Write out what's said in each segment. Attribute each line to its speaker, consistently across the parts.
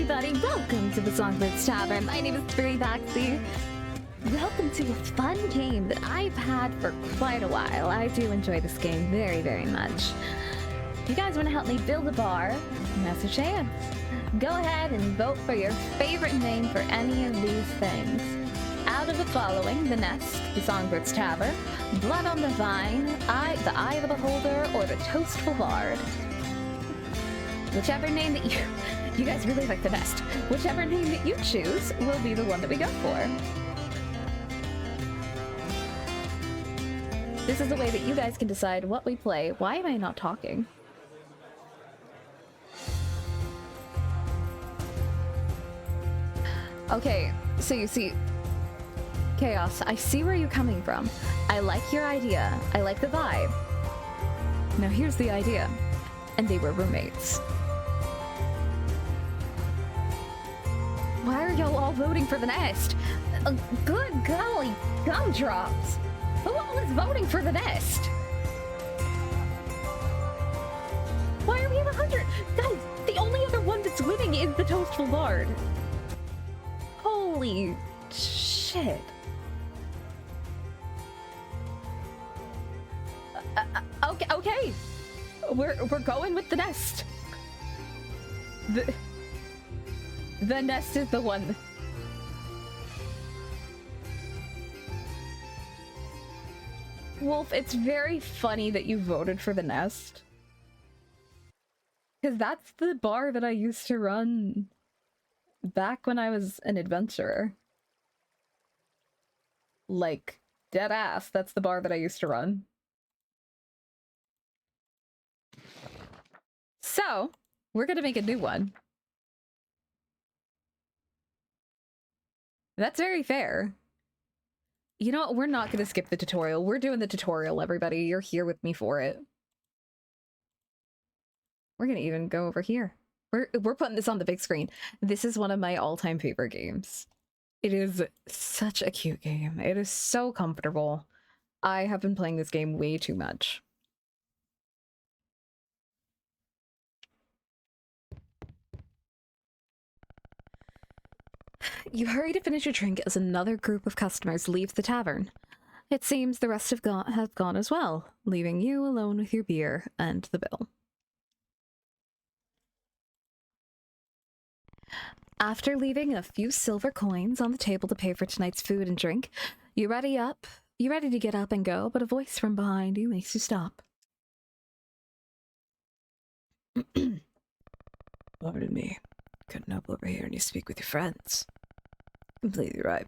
Speaker 1: everybody, welcome to the Songbirds Tavern. My name is Spiri. Welcome to a fun game that I've had for quite a while. I do enjoy this game very, very much. If you guys want to help me build a bar, now's your chance. Go ahead and vote for your favorite name for any of these things. Out of the following, the Nest, the Songbirds Tavern, Blood on the Vine, the Eye of the Beholder, or the Toastful Bard. Whichever name that you guys really like the Nest. Whichever name that you choose will be the one that we go for. This is the way that you guys can decide what we play. Why am I not talking? Okay, so you see, Chaos, I see where you're coming from. I like your idea. I like the vibe. Now here's the idea. And they were roommates. Why are y'all all voting for the Nest? Good golly, gumdrops! Who all is voting for the Nest? Why are we at 100? Guys, the only other one that's winning is the Toastful Bard. Holy shit. Okay. We're going with the Nest. The Nest is the one. Wolf, it's very funny that you voted for the Nest. Because that's the bar that I used to run back when I was an adventurer. Like, dead ass, that's the bar that I used to run. So, we're gonna make a new one. That's very fair. You know what? We're not gonna skip the tutorial. We're doing the tutorial, everybody. You're here with me for it. We're gonna even go over here. We're putting this on the big screen. This is one of my all-time favorite games. It is such a cute game. It is so comfortable. I have been playing this game way too much. You hurry to finish your drink as another group of customers leaves the tavern. It seems the rest have gone as well, leaving you alone with your beer and the bill. After leaving a few silver coins on the table to pay for tonight's food and drink, you're ready to get up and go, but a voice from behind you makes you stop.
Speaker 2: Pardon me. Couldn't help over here and you speak with your friends. Completely right.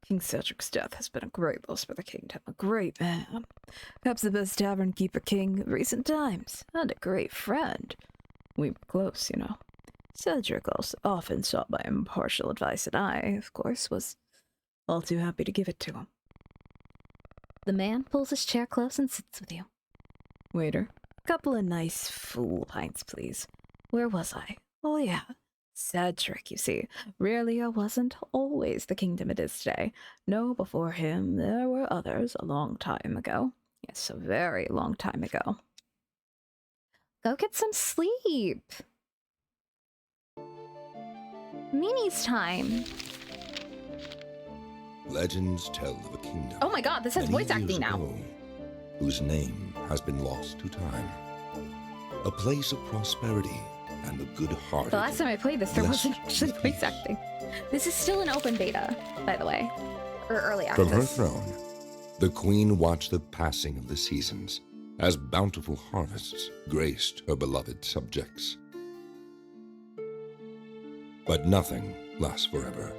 Speaker 2: King Cedric's death has been a great loss for the kingdom. A great man. Perhaps the best tavern keeper king of recent times. And a great friend. We were close, you know. Cedric also often sought my impartial advice, and I, of course, was all too happy to give it to him.
Speaker 1: The man pulls his chair close and sits with you.
Speaker 2: Waiter, a couple of nice full pints, please. Where was I? Oh, yeah. Cedric, you see. Rarely wasn't always the kingdom it is today. No, before him there were others a long time ago. Yes, a very long time ago.
Speaker 1: Go get some sleep. Mimi's time.
Speaker 3: Legends tell of a kingdom.
Speaker 1: Oh my god, this has voice acting now.
Speaker 3: Whose name has been lost to time. A place of prosperity and the good-hearted.
Speaker 1: The last time I played this, there wasn't actually voice acting. This is still an open beta, by the way. Or early access.
Speaker 3: From her throne, the queen watched the passing of the seasons as bountiful harvests graced her beloved subjects. But nothing lasts forever,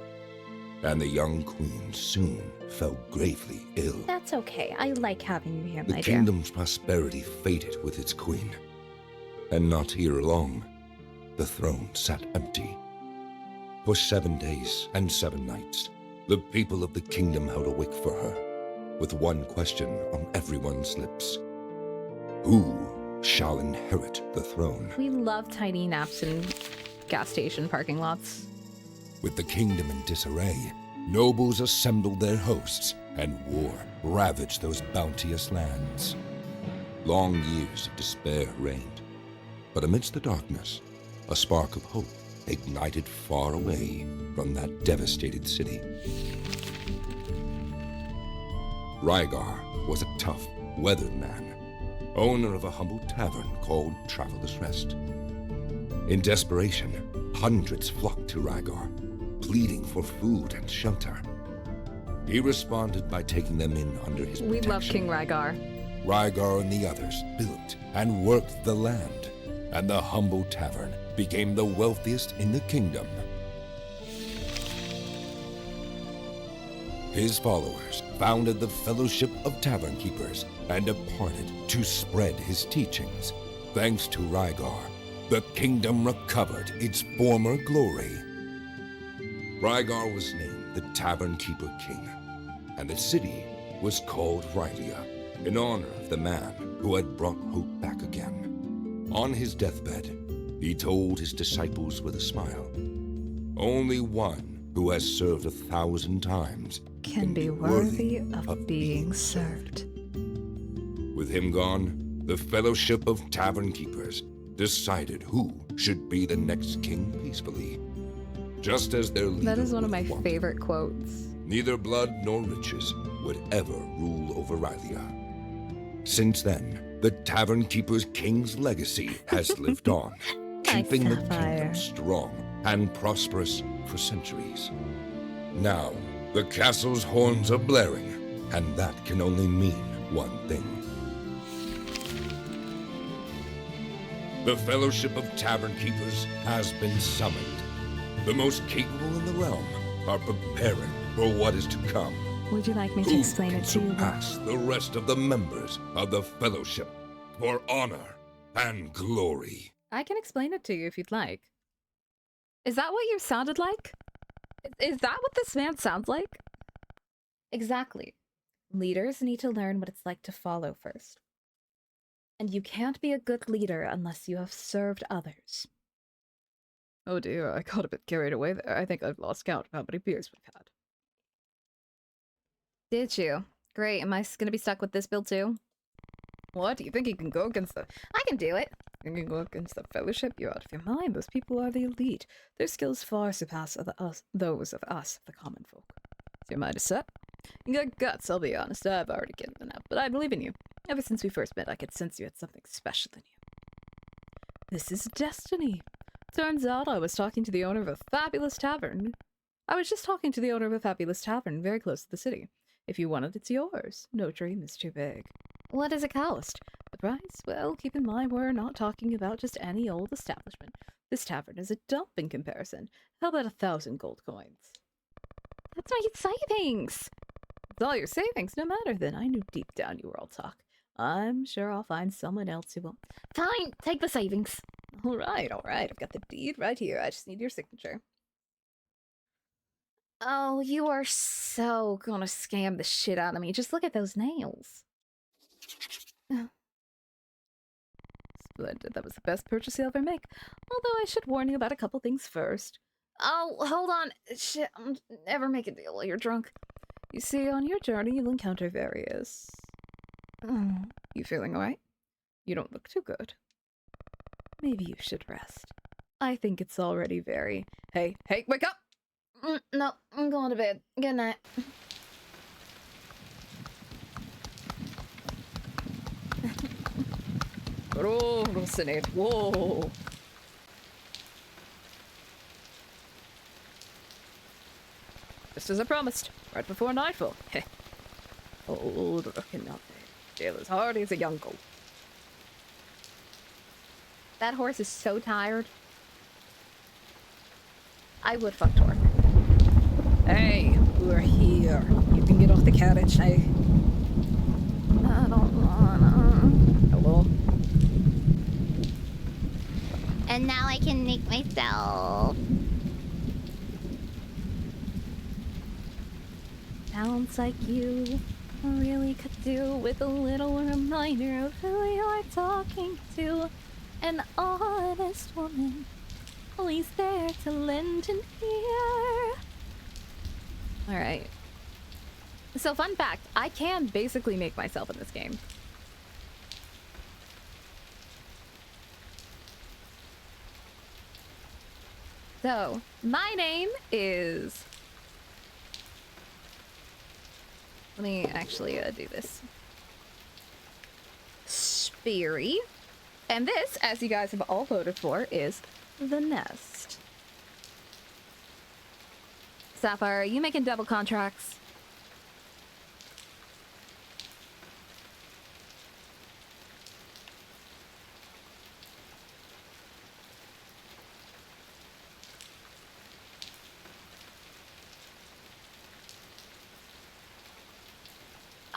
Speaker 3: and the young queen soon fell gravely ill.
Speaker 1: That's okay. I like having you here, my dear.
Speaker 3: The kingdom's prosperity faded with its queen, and not here long. The throne sat empty. For 7 days and 7 nights, the people of the kingdom held awake for her, with one question on everyone's lips. Who shall inherit the throne?
Speaker 1: We love tiny naps in gas station parking lots.
Speaker 3: With the kingdom in disarray, nobles assembled their hosts, and war ravaged those bounteous lands. Long years of despair reigned, but amidst the darkness, a spark of hope ignited far away from that devastated city. Rygar was a tough, weathered man, owner of a humble tavern called Traveler's Rest. In desperation, hundreds flocked to Rygar, pleading for food and shelter. He responded by taking them in under his protection.
Speaker 2: We love King Rygar.
Speaker 3: Rygar and the others built and worked the land, and the humble tavern became the wealthiest in the kingdom. His followers founded the Fellowship of Tavern Keepers and departed to spread his teachings. Thanks to Rygar, the kingdom recovered its former glory. Rygar was named the Tavern Keeper King, and the city was called Rylia, in honor of the man who had brought hope back again. On his deathbed, he told his disciples with a smile, "Only one who has served 1,000 times
Speaker 2: Can be worthy of being served."
Speaker 3: With him gone, the Fellowship of Tavern Keepers decided who should be the next king peacefully. Just as their leader
Speaker 2: That is one of
Speaker 3: would
Speaker 2: my
Speaker 3: want.
Speaker 2: favorite quotes.
Speaker 3: Neither blood nor riches would ever rule over Rylia. Since then, the Tavern Keeper's king's legacy has lived on, keeping the
Speaker 2: Sapphire.
Speaker 3: kingdom strong and prosperous for centuries. Now, the castle's horns are blaring, and that can only mean one thing. The Fellowship of Tavern Keepers has been summoned. The most capable in the realm are preparing for what is to come.
Speaker 2: Would you like me to
Speaker 3: Who
Speaker 2: explain
Speaker 3: can
Speaker 2: it to you?
Speaker 3: surpass the rest of the members of the Fellowship for honor and glory?
Speaker 2: I can explain it to you if you'd like. Is that what you sounded like? Is that what this man sounds like?
Speaker 1: Exactly. Leaders need to learn what it's like to follow first. And you can't be a good leader unless you have served others.
Speaker 2: Oh dear, I got a bit carried away there. I think I've lost count of how many beers we've had.
Speaker 1: Did you? Great. Am I gonna be stuck with this build too?
Speaker 2: What? Do you think you can go against the...
Speaker 1: I can do it.
Speaker 2: You can go against the Fellowship? You're out of your mind. Those people are the elite. Their skills far surpass those of us, the common folk. Is your mind is set? You got guts, I'll be honest. I've already given them up, but I believe in you. Ever since we first met, I could sense you had something special in you. This is destiny. Turns out I was talking to the owner of a fabulous tavern. I was just talking to the owner of a fabulous tavern very close to the city. If you want it, it's yours. No dream is too big.
Speaker 1: What does it cost?
Speaker 2: The price? Well, keep in mind we're not talking about just any old establishment. This tavern is a dump in comparison. How about 1,000 gold coins?
Speaker 1: That's my savings.
Speaker 2: It's all your savings, no matter then. I knew deep down you were all talk. I'm sure I'll find someone else who will.
Speaker 1: Fine, take the savings.
Speaker 2: All right. I've got the deed right here. I just need your signature.
Speaker 1: Oh, you are so gonna scam the shit out of me. Just look at those nails.
Speaker 2: Splendid. That was the best purchase you'll ever make. Although I should warn you about a couple things first.
Speaker 1: Oh, hold on. Shit, never make a deal while you're drunk.
Speaker 2: You see, on your journey, you'll encounter various... You feeling alright? You don't look too good. Maybe you should rest. I think it's already very... Hey, wake up!
Speaker 1: No, I'm going to bed. Good night.
Speaker 2: Whoa! Just as I promised, right before nightfall. Heh. Old rookie nothing. Still as hardy as a young goat.
Speaker 1: That horse is so tired. I would fuck Torque.
Speaker 2: Hey, we're here. You can get off the carriage now.
Speaker 1: I don't wanna.
Speaker 2: Hello?
Speaker 1: And now I can make myself. Sounds like you really could do with a little reminder of who you're talking to. An honest woman, always there to lend an ear. Alright. So fun fact, I can basically make myself in this game. So, my name is... Let me actually do this. Spiri. And this, as you guys have all voted for, is the nest. Sapphire, are you making double contracts?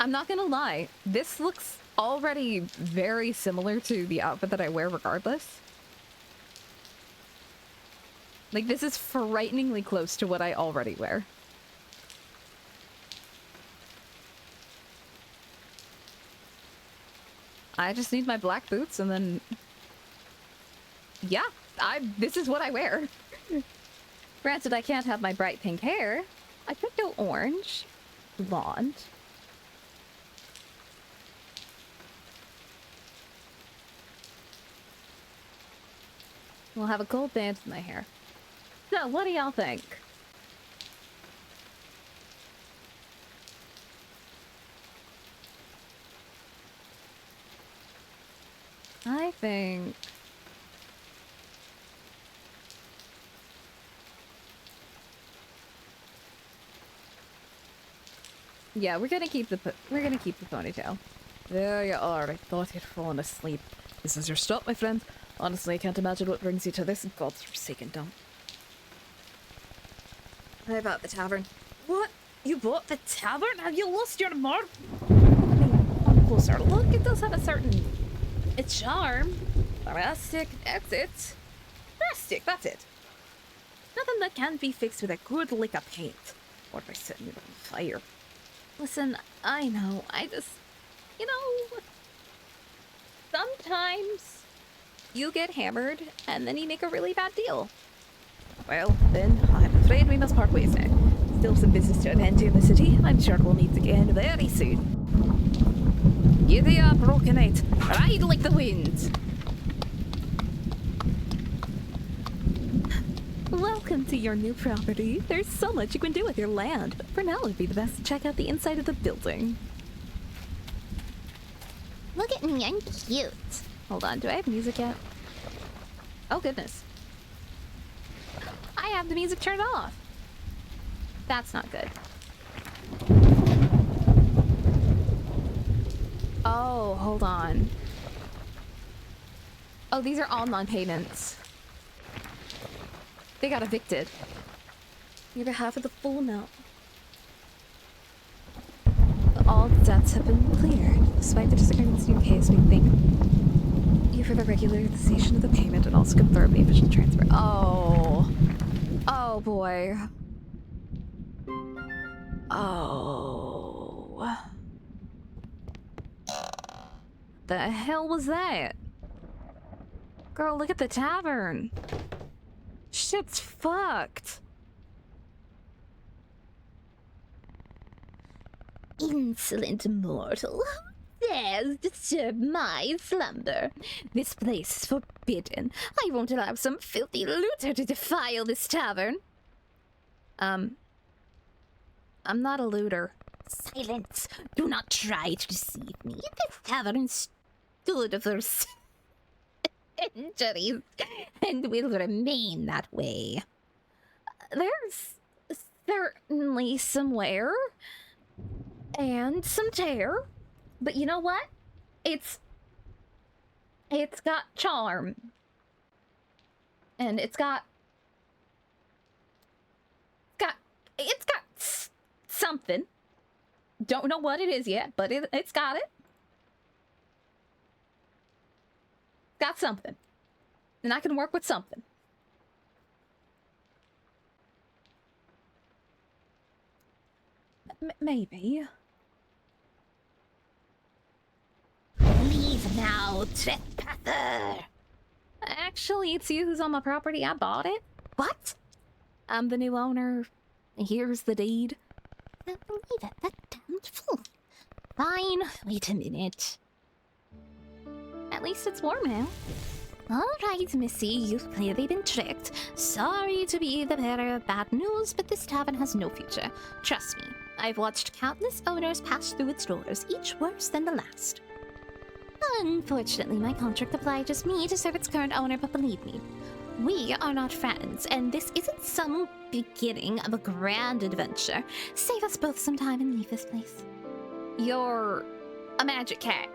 Speaker 1: I'm not gonna lie, this looks already very similar to the outfit that I wear regardless. Like, this is frighteningly close to what I already wear. I just need my black boots and then... Yeah, this is what I wear. Granted, I can't have my bright pink hair. I could go orange, blonde. We'll have a gold band in my hair. So, what do y'all think? I think... Yeah, we're gonna keep the ponytail.
Speaker 2: There you are. I thought you'd fallen asleep. This is your stop, my friend. Honestly, I can't imagine what brings you to this god's forsaken dump. How about the tavern? What? You bought the tavern? Have you lost your mark? I mean, on a closer look, it does have a certain... charm. Rustic, that's it. Rustic, that's it. Nothing that can't be fixed with a good lick of paint. Or by setting it on fire.
Speaker 1: Listen, I know, I just... You know... Sometimes... You get hammered, and then you make a really bad deal.
Speaker 2: Well, then, I'm afraid we must part ways now. Still some business to attend to in the city. I'm sure we'll meet again very soon. Giddy up, Brokenite. Ride like the wind.
Speaker 1: Welcome to your new property. There's so much you can do with your land, but for now it'd be the best to check out the inside of the building. Look at me, I'm cute. Hold on, do I have music yet? Oh goodness. I have the music turned off. That's not good. Oh, hold on. Oh, these are all non-payments. They got evicted. Nearly half of the full amount. All debts have been cleared. Despite the disagreements in your case, we thank you for the regularization of the payment and also confirm the official transfer. Oh. Oh boy. Oh. The hell was that? Girl, look at the tavern. Shit's fucked. Insolent mortal. Who dares disturb my slumber? This place is forbidden. I won't allow some filthy looter to defile this tavern. I'm not a looter. Silence. Do not try to deceive me. This tavern stood for centuries and will remain that way. There's certainly some wear and some tear, but you know what? It's got charm, and it's got something. Don't know what it is yet, but it's got it. Got something. And I can work with something. Maybe. Leave now, trespasser! Actually, it's you who's on my property. I bought it. What? I'm the new owner. Here's the deed. I can't believe it. That damned fool. Fine. Wait a minute. At least it's warm now. All right, Missy, you've clearly been tricked. Sorry to be the bearer of bad news, but this tavern has no future. Trust me, I've watched countless owners pass through its doors, each worse than the last. Unfortunately, my contract obliges me to serve its current owner, but believe me, we are not friends, and this isn't some beginning of a grand adventure. Save us both some time and leave this place. You're a magic cat.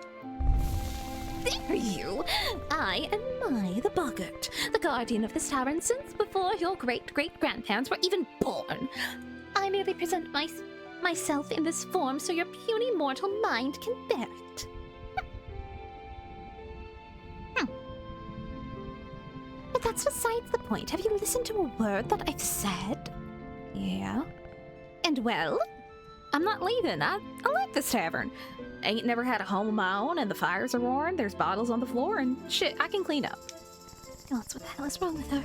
Speaker 1: There you! I am Mai the Boggart, the guardian of this tavern since before your great-great-grandparents were even born. I merely present myself in this form so your puny mortal mind can bear it. But that's besides the point. Have you listened to a word that I've said? Yeah. And well, I'm not leaving. I like this tavern. Ain't never had a home of my own, and the fires are roaring, there's bottles on the floor, and shit, I can clean up. That's what the hell is wrong with her?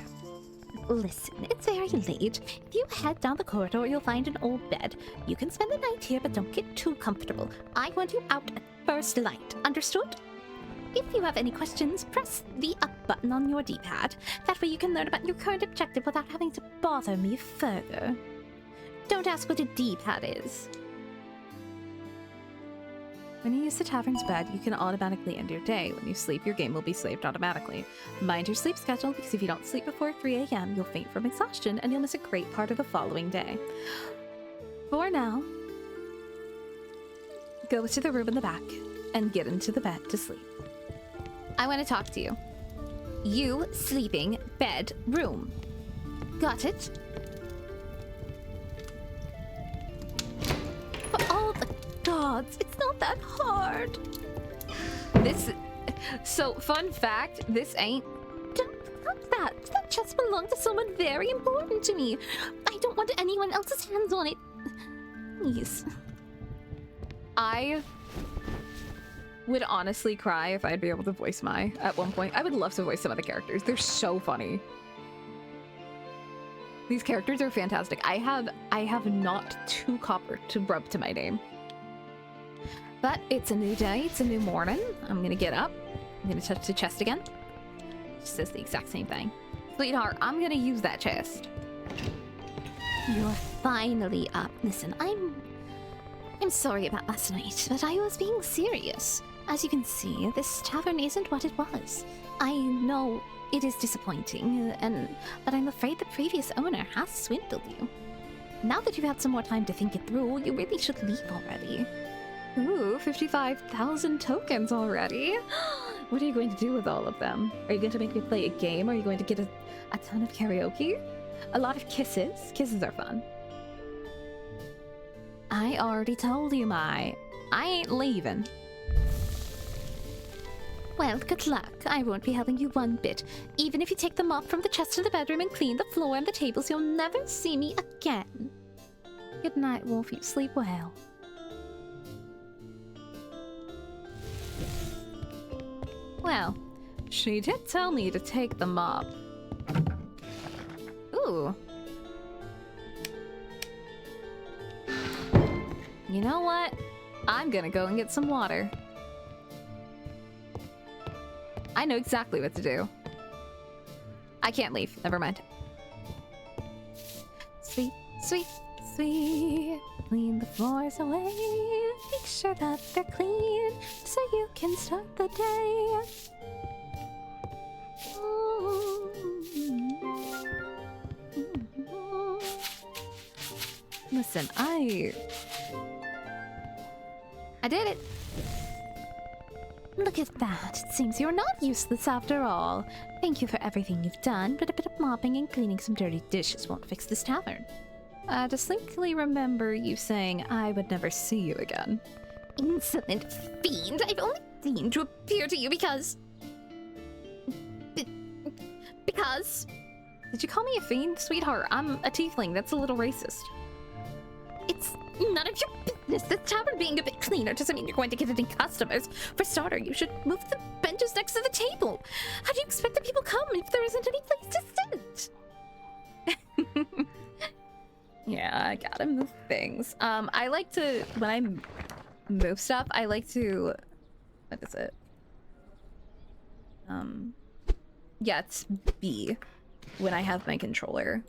Speaker 1: Listen, it's very late. If you head down the corridor, you'll find an old bed. You can spend the night here, but don't get too comfortable. I want you out at first light. Understood? If you have any questions, press the up button on your D-pad. That way you can learn about your current objective without having to bother me further. Don't ask what a D-pad is.
Speaker 2: When you use the tavern's bed, you can automatically end your day. When you sleep, your game will be saved automatically. Mind your sleep schedule, because if you don't sleep before 3 a.m., you'll faint from exhaustion and you'll miss a great part of the following day. For now, go to the room in the back and get into the bed to sleep.
Speaker 1: I want to talk to you. You sleeping bed room. Got it? For all the gods, it's not that hard.
Speaker 2: So, fun fact, this ain't...
Speaker 1: Fuck that. That chest belonged to someone very important to me. I don't want anyone else's hands on it. Please.
Speaker 2: I would honestly cry if I'd be able to voice Mai at one point. I would love to voice some of the characters. They're so funny. These characters are fantastic. I have not 2 copper to rub to my name. But it's a new day, it's a new morning. I'm gonna get up. I'm gonna touch the chest again. It says the exact same thing. Sweetheart, I'm gonna use that chest.
Speaker 1: You're finally up. Listen, I'm sorry about last night, but I was being serious. As you can see, this tavern isn't what it was. I know it is disappointing, but I'm afraid the previous owner has swindled you. Now that you've had some more time to think it through, you really should leave already.
Speaker 2: Ooh, 55,000 tokens already. What are you going to do with all of them? Are you going to make me play a game? Are you going to get a ton of karaoke? A lot of kisses? Kisses are fun. I already told you, Mai. I ain't leaving.
Speaker 1: Well, good luck. I won't be helping you one bit. Even if you take them off from the chest in the bedroom and clean the floor and the tables, you'll never see me again.
Speaker 2: Good night, Wolf. You sleep well. Well, she did tell me to take them off. Ooh. You know what? I'm gonna go and get some water. I know exactly what to do. I can't leave. Never mind. Sweet, sweet, sweet. Clean the floors away. Make sure that they're clean so you can start the day. Listen, I did it.
Speaker 1: Look at that. It seems you're not useless after all. Thank you for everything you've done, but a bit of mopping and cleaning some dirty dishes won't fix this tavern.
Speaker 2: I distinctly remember you saying I would never see you again.
Speaker 1: Insolent fiend! I've only deigned to appear to you because... Because...
Speaker 2: Did you call me a fiend? Sweetheart, I'm a tiefling. That's a little racist.
Speaker 1: It's none of your business. The tavern being a bit cleaner doesn't mean you're going to get any customers. For starter, you should move the benches next to the table. How do you expect that people come if there isn't any place to sit?
Speaker 2: Yeah, I gotta move things. I like to, when I move stuff, I like to, what is it? Yeah, it's B when I have my controller.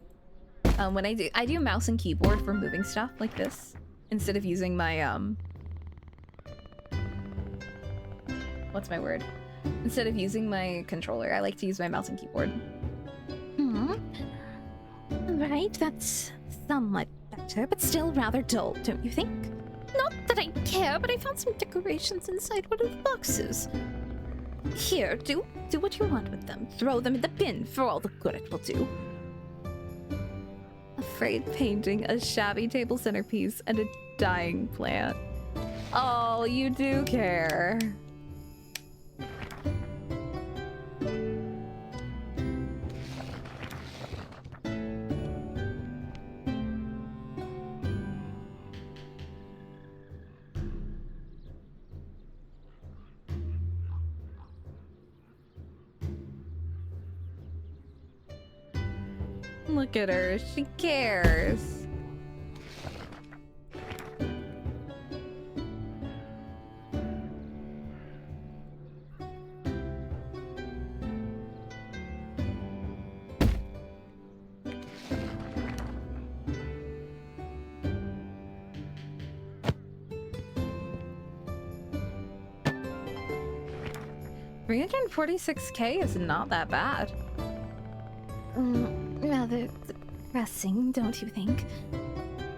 Speaker 2: When I do mouse and keyboard for moving stuff like this instead of using my what's my word? Instead of using my controller, I like to use my mouse and keyboard.
Speaker 1: Right, that's somewhat better, but still rather dull, don't you think? Not that I care, but I found some decorations inside one of the boxes. Here, do what you want with them. Throw them in the bin for all the good it will do.
Speaker 2: Afraid painting a shabby table centerpiece and a dying plant. Oh, you do care. Look at her, she cares. $346K is not that bad.
Speaker 1: Rather depressing, don't you think?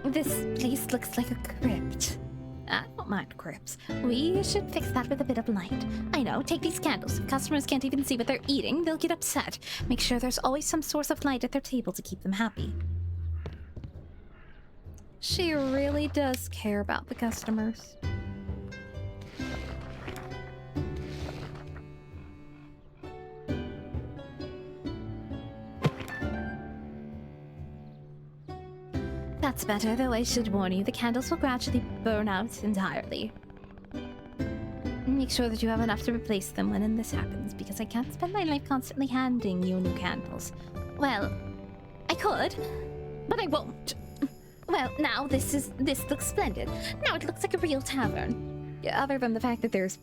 Speaker 1: This place looks like a crypt. I don't mind crypts. We should fix that with a bit of light. I know, take these candles. If customers can't even see what they're eating, they'll get upset. Make sure there's always some source of light at their table to keep them happy.
Speaker 2: She really does care about the customers.
Speaker 1: That's better, though I should warn you, the candles will gradually burn out entirely. Make sure that you have enough to replace them when this happens, because I can't spend my life constantly handing you new candles. Well, I could, but I won't. Well, now this looks splendid. Now it looks like a real tavern.
Speaker 2: Yeah, other than the fact that there's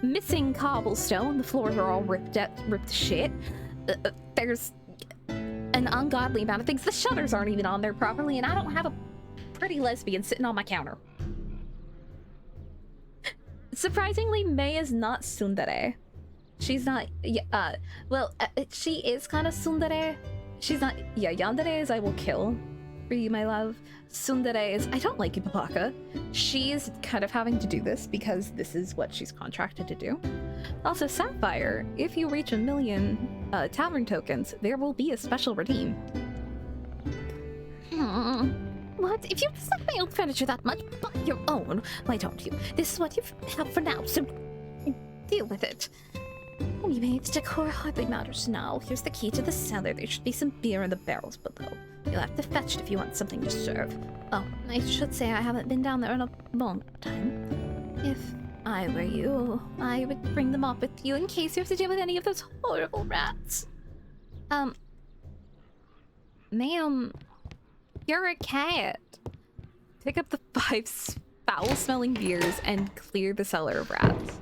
Speaker 2: missing cobblestone, the floors are all ripped to shit. There's an ungodly amount of things. The shutters aren't even on there properly, and I don't have a pretty lesbian sitting on my counter. Surprisingly, May is not tsundere. She's not, she is kind of tsundere. She's not, yandere is I will kill for you, my love. Tsundere is, I don't like you, Papaka. She's kind of having to do this because this is what she's contracted to do. Also, Sapphire, if you reach 1 million tavern tokens, there will be a special redeem.
Speaker 1: What? If you dislike my old furniture that much, buy your own. Why don't you? This is what you have for now, so deal with it. Anyway, the decor hardly matters now. Here's the key to the cellar. There should be some beer in the barrels below. You'll have to fetch it if you want something to serve. Oh, I should say I haven't been down there in a long time. If I were you, I would bring them up with you in case you have to deal with any of those horrible rats.
Speaker 2: Ma'am, you're a cat. Pick up the 5 foul-smelling beers and clear the cellar of rats.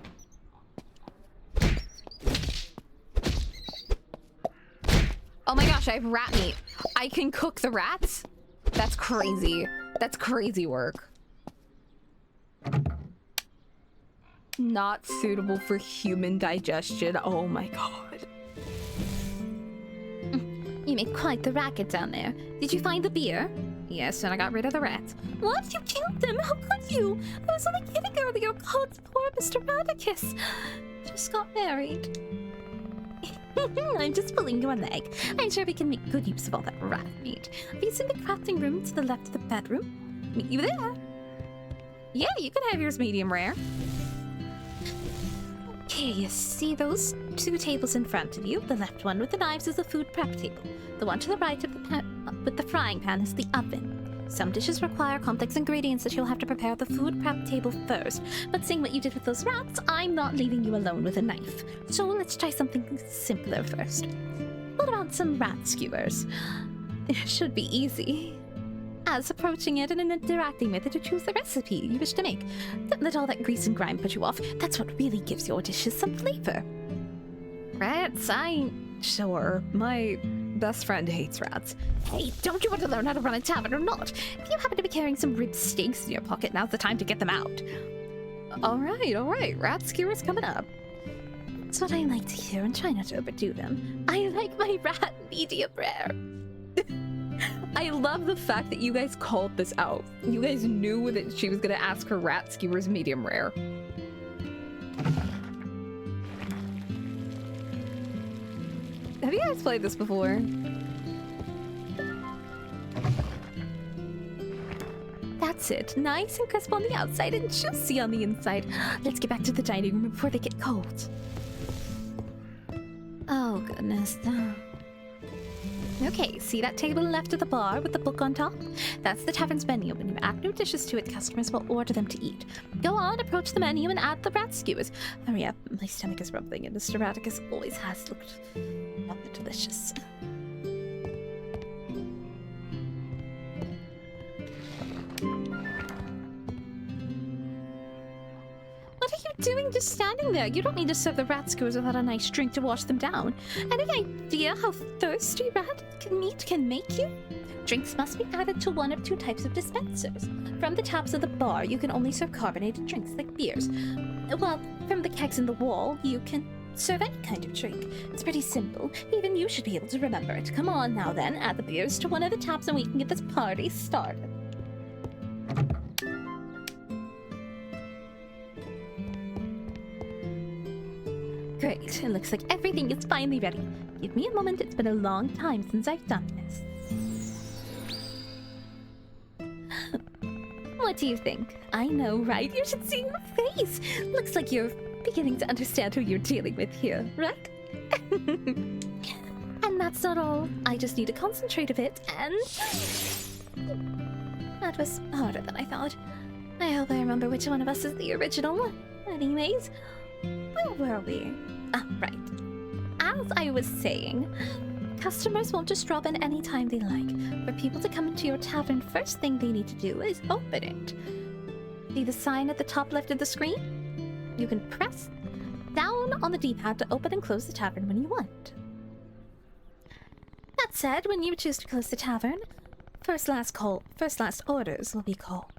Speaker 2: Oh my gosh, I have rat meat. I can cook the rats? That's crazy. That's crazy work. Not suitable for human digestion. Oh my god.
Speaker 1: You made quite the racket down there. Did you find the beer?
Speaker 2: Yes, and I got rid of the rats.
Speaker 1: What? You killed them? How could you? I was only kidding earlier. God, poor Mr. Radicus. Just got married. I'm just pulling your leg. I'm sure we can make good use of all that rat meat. Have you seen the crafting room to the left of the bedroom?
Speaker 2: Meet you there. Yeah, you can have yours medium rare.
Speaker 1: Okay, you see those 2 tables in front of you? The left one with the knives is the food prep table. The one to the right of with the frying pan is the oven. Some dishes require complex ingredients that you'll have to prepare at the food prep table first. But seeing what you did with those rats, I'm not leaving you alone with a knife. So let's try something simpler first. What about some rat skewers? It should be easy. As approaching it in an interacting method to choose the recipe you wish to make. Don't let all that grease and grime put you off. That's what really gives your dishes some flavor.
Speaker 2: Rats? I Sure, my best friend hates rats.
Speaker 1: Hey, don't you want to learn how to run a tavern or not? If you happen to be carrying some rib steaks in your pocket, now's the time to get them out.
Speaker 2: All right. Rat skewer's coming up.
Speaker 1: That's what I like to hear, and try not to overdo them. I like my rat medium rare.
Speaker 2: I love the fact that you guys called this out. You guys knew that she was gonna ask her rat skewers medium rare. Have you guys played this before?
Speaker 1: That's it. Nice and crisp on the outside and juicy on the inside. Let's get back to the dining room before they get cold. Oh, goodness. Okay, see that table left of the bar with the book on top? That's the tavern's menu. When you add new dishes to it, customers will order them to eat. Go on, approach the menu and add the rat skewers. Hurry up, my stomach is rumbling and Mr. Radicus always has looked rather delicious. What are you doing just standing there? You don't need to serve the rat skewers without a nice drink to wash them down. Any idea how thirsty rat meat can make you? Drinks must be added to one of two types of dispensers. From the taps of the bar, you can only serve carbonated drinks like beers. While from the kegs in the wall, you can serve any kind of drink. It's pretty simple. Even you should be able to remember it. Come on now then, add the beers to one of the taps and we can get this party started. Great, it looks like everything is finally ready. Give me a moment, it's been a long time since I've done this. What do you think? I know, right? You should see your face. Looks like you're beginning to understand who you're dealing with here, right? And that's not all. I just need to concentrate a bit and... That was harder than I thought. I hope I remember which one of us is the original one. Anyways, where were we? Ah, right. As I was saying, customers won't just drop in any time they like. For people to come into your tavern, first thing they need to do is open it. See the sign at the top left of the screen? You can press down on the D-pad to open and close the tavern when you want. That said, when you choose to close the tavern, first last orders will be called.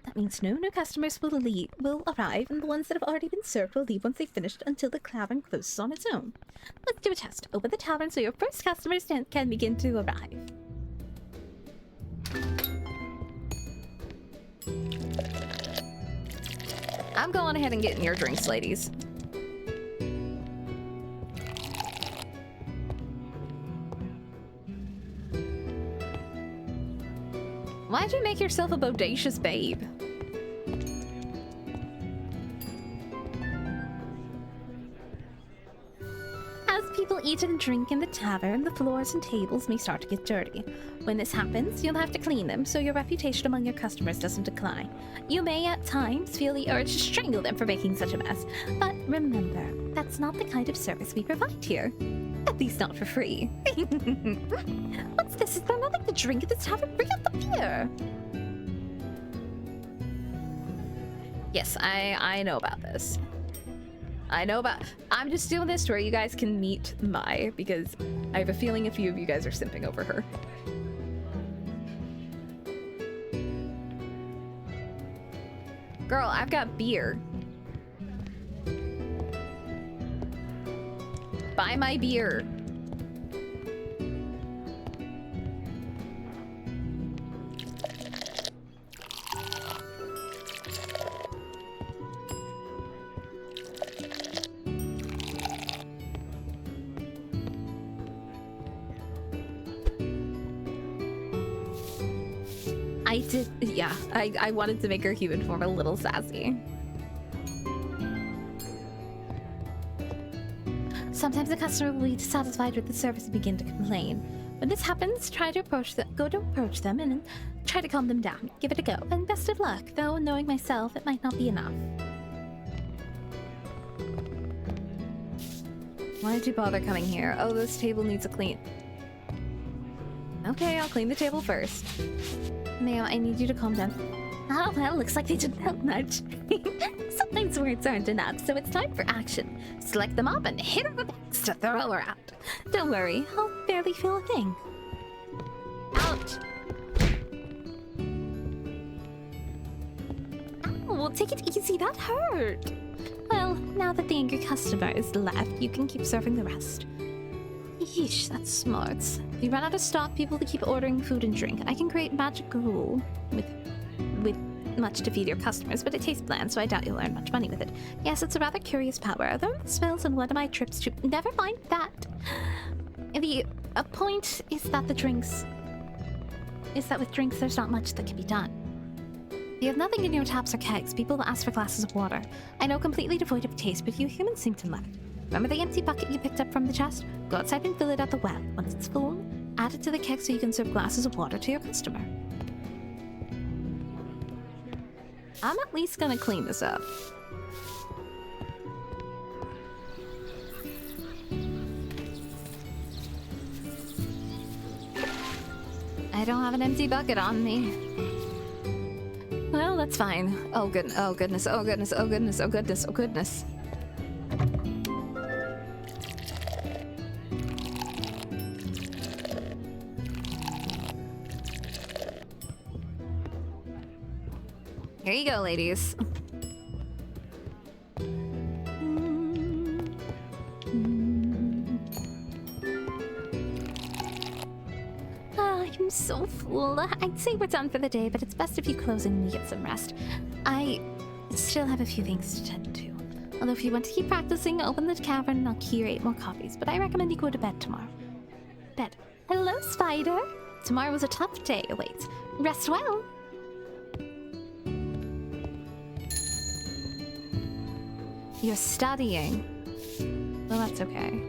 Speaker 1: That means no new customers will arrive, and the ones that have already been served will leave once they've finished until the tavern closes on its own. Let's do a test. Open the tavern so your first customers can begin to arrive.
Speaker 2: I'm going ahead and getting your drinks, ladies. Why'd you make yourself a bodacious babe?
Speaker 1: As people eat and drink in the tavern, the floors and tables may start to get dirty. When this happens, you'll have to clean them so your reputation among your customers doesn't decline. You may at times feel the urge to strangle them for making such a mess, but remember, that's not the kind of service we provide here. At least not for free. What's this? Is there nothing to drink at this tavern? Bring out the beer!
Speaker 2: Yes, I know about this. I'm just doing this to where you guys can meet Mai, because I have a feeling a few of you guys are simping over her. Girl, I've got beer. Buy my beer. I wanted to make her human form a little sassy.
Speaker 1: Sometimes a customer will be dissatisfied with the service and begin to complain. When this happens, go to approach them and try to calm them down. Give it a go, and best of luck, though knowing myself, it might not be enough.
Speaker 2: Why did you bother coming here? Oh, this table needs a clean. Okay, I'll clean the table first.
Speaker 1: Mayo, I need you to calm down. Oh, well, looks like they didn't help much. Sometimes words aren't enough, so it's time for action. Select them up and hit her with drinks to throw around. Don't worry, I'll barely feel a thing. Ouch! Ow, take it easy, that hurt! Well, now that the angry customer is left, you can keep serving the rest. Yeesh, that's smart. If you run out of stock, people will keep ordering food and drink. I can create magic gruel with much to feed your customers, but it tastes bland, so I doubt you'll earn much money with it. Yes, it's a rather curious power. I learned the spells on one of my trips to... Never mind that. The point is that with drinks, there's not much that can be done. If you have nothing in your taps or kegs, people will ask for glasses of water. I know, completely devoid of taste, but you humans seem to love it. Remember the empty bucket you picked up from the chest? Go outside and fill it at the well. Once it's full, add it to the keg so you can serve glasses of water to your customer. I'm at least gonna clean this up. I don't have an empty bucket on me. Well, that's fine. Oh goodness, oh goodness, oh goodness, oh goodness, oh goodness, oh goodness. Here you go, ladies. I'm so full. I'd say we're done for the day, but it's best if you close and we get some rest. I still have a few things to tend to. Although if you want to keep practicing, open the tavern and I'll curate more copies. But I recommend you go to bed tomorrow. Bed. Hello, Spider. Tomorrow was a tough day awaits. Rest well. You're studying. Well, that's okay.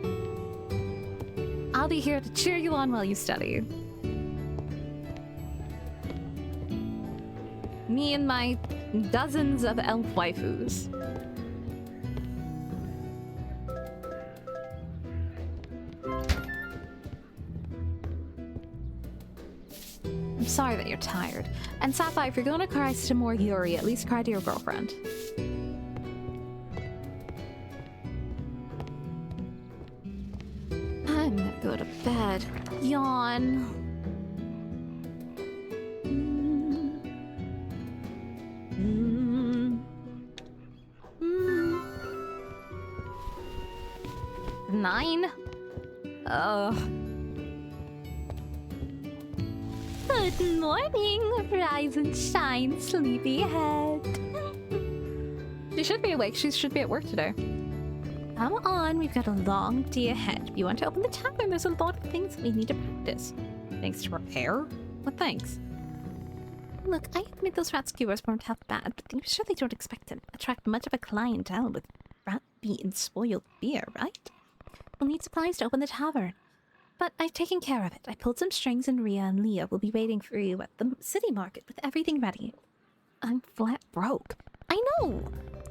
Speaker 1: I'll be here to cheer you on while you study. Me and my dozens of elf waifus. I'm sorry that you're tired. And Sapphire, if you're going to cry to more Yuri, at least cry to your girlfriend. I'm gonna go to bed. Yawn. 9? Good morning, rise and shine, sleepyhead. She should be awake. She should be at work today. Come on, we've got a long day ahead. You want to open the tavern? There's a lot of things we need to practice. Things to prepare? What thanks? Look, I admit those rat skewers weren't half bad, but I'm sure they don't expect to attract much of a clientele with rat-beaten spoiled beer, right? We'll need supplies to open the tavern. But I've taken care of it. I pulled some strings and Rhea and Leah will be waiting for you at the city market with everything ready. I'm flat broke. I know!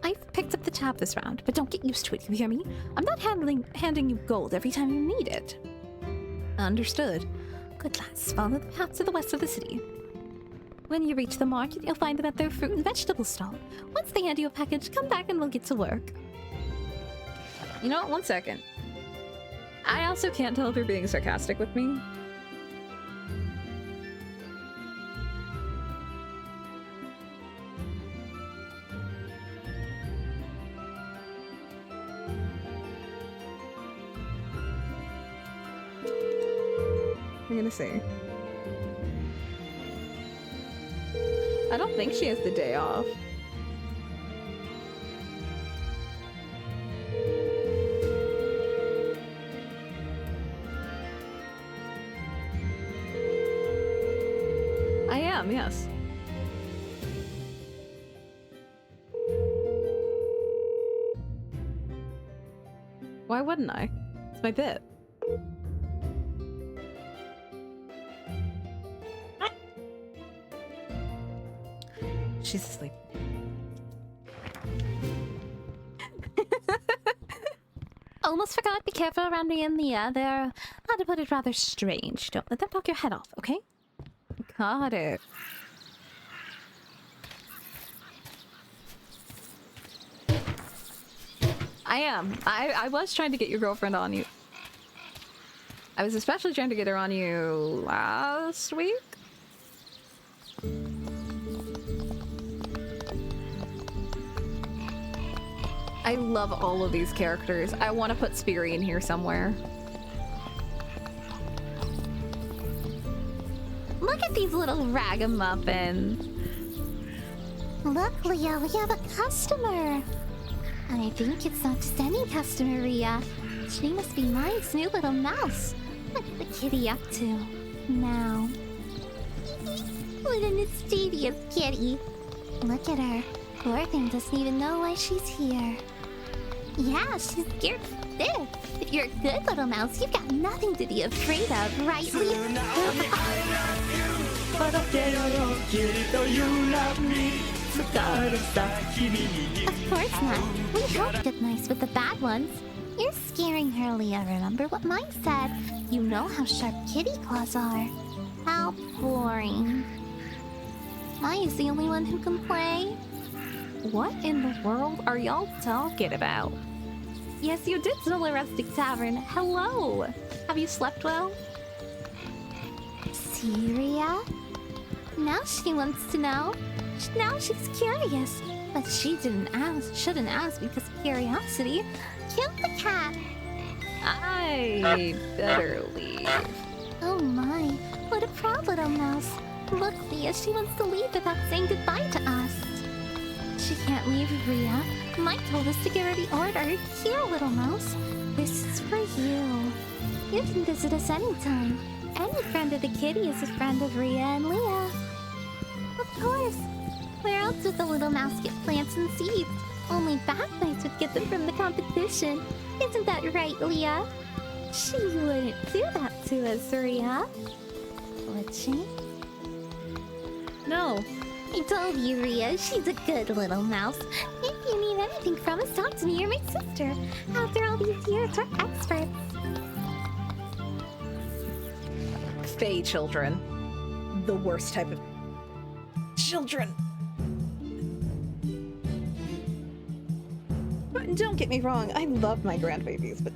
Speaker 1: I've picked up the tab this round, but don't get used to it, you hear me? I'm not handing you gold every time you need it. Understood. Good lads, follow the path to the west of the city. When you reach the market, you'll find them at their fruit and vegetable stall. Once they hand you a package, come back and we'll get to work. You know what? 1 second. I also can't tell if you're being sarcastic with me. I'm gonna see. I don't think she has the day off. I am, yes. Why wouldn't I? It's my bit. She's asleep. Almost forgot, be careful around me and Leah. They're, how to put it, rather strange. Don't let them knock your head off, okay? Got it.
Speaker 2: I am. I was trying to get your girlfriend on you. I was especially trying to get her on you last week. I love all of these characters. I want to put Spiri in here somewhere.
Speaker 1: Look at these little ragamuffins. Look, Leah, we have a customer. I think it's not just any customer, Ria. She must be mine's new little mouse. What's the kitty up to now? What a mischievous kitty. Look at her. Poor thing doesn't even know why she's here. Yeah, she's scared stiff. If you're a good little mouse, you've got nothing to be afraid of, right, Leah? Of course not. We help get nice with the bad ones. You're scaring her, Leah. Remember what mine said. You know how sharp kitty claws are. How boring. Maya's the only one who can play.
Speaker 2: What in the world are y'all talking about?
Speaker 1: Yes, you did smell a rustic tavern. Hello. Have you slept well? Syria? Now she wants to know. Now she's curious. But she shouldn't ask because of curiosity. Kill the cat.
Speaker 2: I better leave.
Speaker 1: Oh my, what a proud little mouse. Look, Leah, she wants to leave without saying goodbye to us. She can't leave, Ria. Mike told us to give her the order. Here, little mouse. This is for you. You can visit us anytime. Any friend of the kitty is a friend of Ria and Leah. Of course. Where else would the little mouse get plants and seeds? Only bad knights would get them from the competition. Isn't that right, Leah? She wouldn't do that to us, Ria. Would she?
Speaker 2: No.
Speaker 1: I told you, Ria, she's a good little mouse. If you need anything from us, talk to me or my sister. After all these years, we're experts.
Speaker 2: Fae children. The worst type of children. But don't get me wrong, I love my grandbabies, but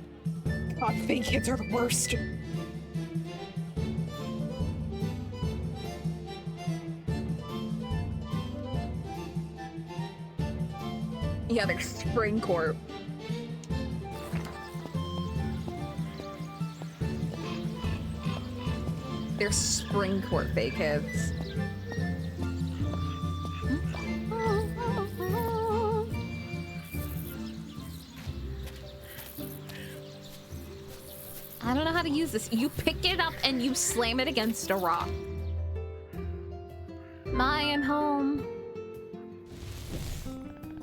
Speaker 2: God, Fae kids are the worst. Yeah, they're spring court. They're spring court Fae kids. I don't know how to use this. You pick it up and you slam it against a rock. I am home.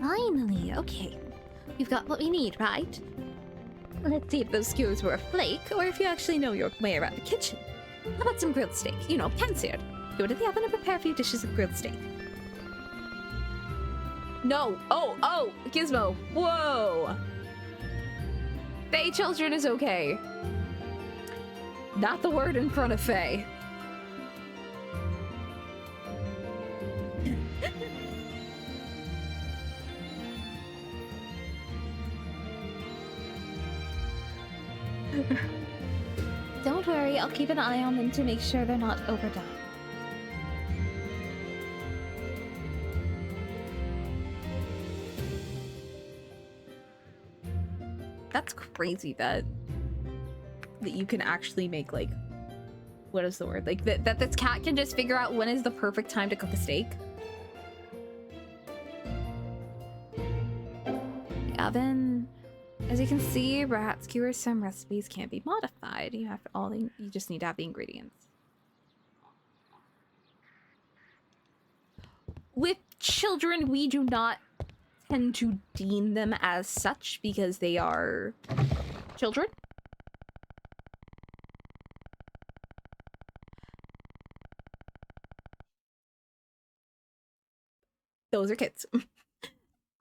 Speaker 1: Finally, okay. You've got what we need, right? Let's see if those skewers were a flake, or if you actually know your way around the kitchen. How about some grilled steak? You know, pan-seared. Go to the oven and prepare a few dishes of grilled steak.
Speaker 2: No. Oh, Gizmo. Whoa. Fae children is okay. Not the word in front of Fae.
Speaker 1: Don't worry, I'll keep an eye on them to make sure they're not overdone.
Speaker 2: That's crazy that you can actually make, like, what is the word? Like that this cat can just figure out when is the perfect time to cook a steak. The oven. As you can see, rat skewers, some recipes can't be modified. You just need to have the ingredients. With children, we do not tend to deem them as such because they are children. Those are kids.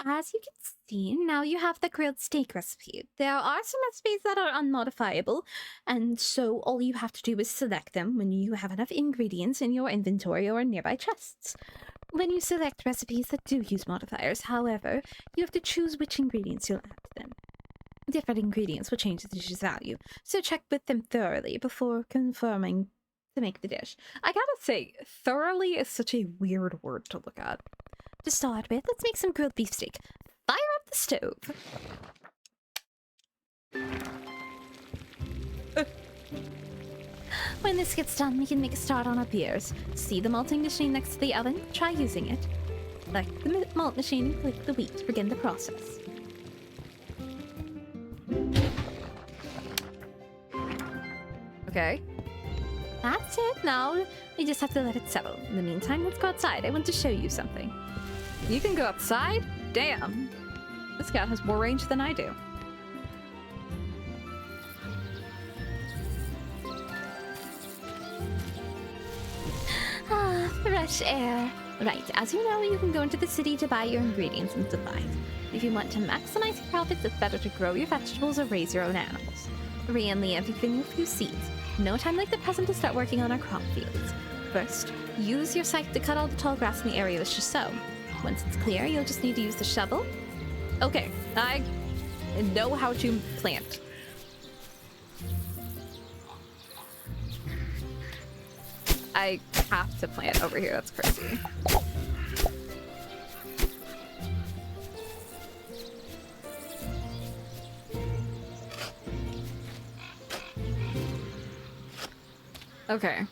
Speaker 1: As you can see, now you have the grilled steak recipe. There are some recipes that are unmodifiable, and so all you have to do is select them when you have enough ingredients in your inventory or in nearby chests. When you select recipes that do use modifiers, however, you have to choose which ingredients you'll add to them. Different ingredients will change the dish's value, so check with them thoroughly before confirming to make the dish.
Speaker 2: I gotta say, thoroughly is such a weird word to look at.
Speaker 1: To start with, let's make some grilled beef steak. Fire up the stove. When this gets done, we can make a start on our beers. See the malting machine next to the oven? Try using it. Select the malt machine and click the wheat to begin the process.
Speaker 2: Okay.
Speaker 1: That's it. Now we just have to let it settle. In the meantime, let's go outside. I want to show you something.
Speaker 2: You can go outside? Damn. This cat has more range than I do.
Speaker 1: Ah, fresh air. Right, as you know, you can go into the city to buy your ingredients and supplies. If you want to maximize your profits, it's better to grow your vegetables or raise your own animals. Randomly everything with few seeds. No time like the present to start working on our crop fields. First, use your scythe to cut all the tall grass in the area wish to sow. Once it's clear, you'll just need to use the shovel.
Speaker 2: Okay, I know how to plant. I have to plant over here, that's crazy. Okay.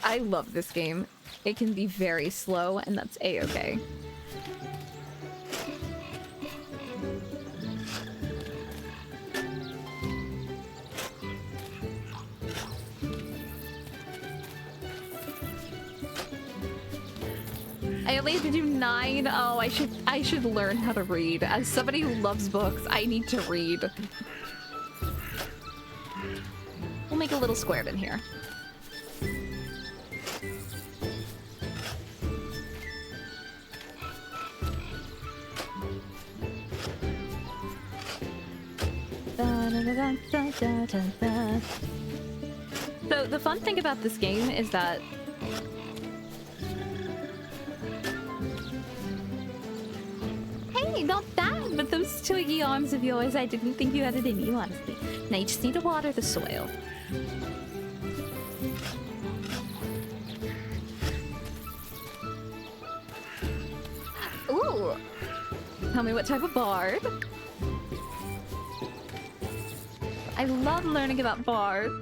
Speaker 2: I love this game. It can be very slow, and that's a-okay. I only have to do 9. Oh, I should learn how to read. As somebody who loves books, I need to read.
Speaker 1: We'll make a little square in here.
Speaker 2: So the fun thing about this game is that
Speaker 1: Hey, not bad, but those twiggy arms of yours, I didn't think you had it in you, honestly. Now you just need to water the soil.
Speaker 2: ooh. Tell me what type of bard. I love learning about bards.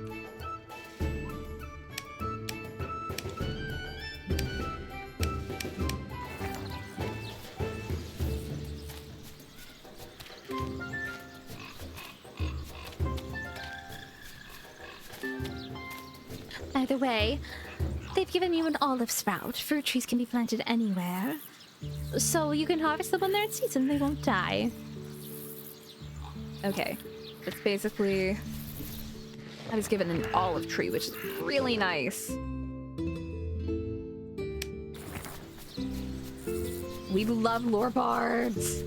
Speaker 1: By the way, they've given you an olive sprout. Fruit trees can be planted anywhere. So you can harvest them when they're in season, they won't die.
Speaker 2: Okay. It's basically... I was given an olive tree, which is really nice. We love lore bards.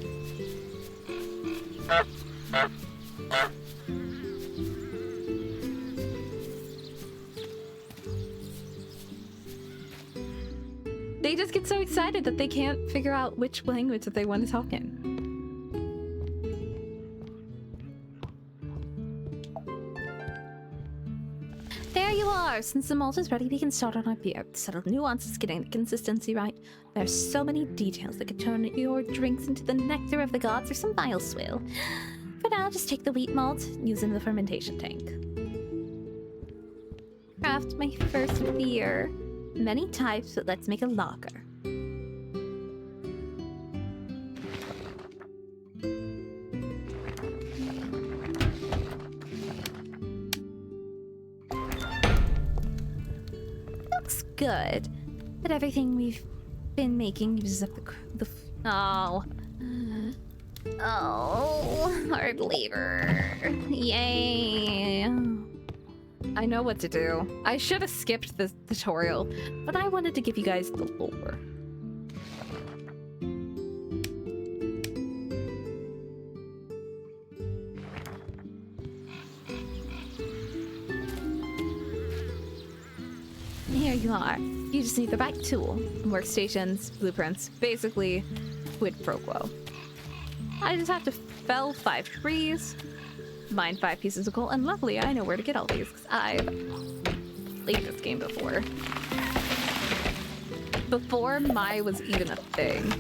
Speaker 2: They just get so excited that they can't figure out which language that they want to talk in.
Speaker 1: There you are! Since the malt is ready, we can start on our beer. The subtle nuances, getting the consistency right. There's so many details that could turn your drinks into the nectar of the gods or some vile swill. For now, just take the wheat malt, use it in the fermentation tank. Craft my first beer. Many types, but let's make a lager. Looks good, but everything we've been making uses up oh, hard labor. Yay.
Speaker 2: I know what to do. I should have skipped the tutorial, but I wanted to give you guys the lore.
Speaker 1: Here you are.
Speaker 2: You just need the right tool. Workstations, blueprints, basically quid pro quo.
Speaker 1: I just have to fell 5 trees, mine 5 pieces of coal, and luckily I know where to get all these because I've played this game before. Before Mai was even a thing.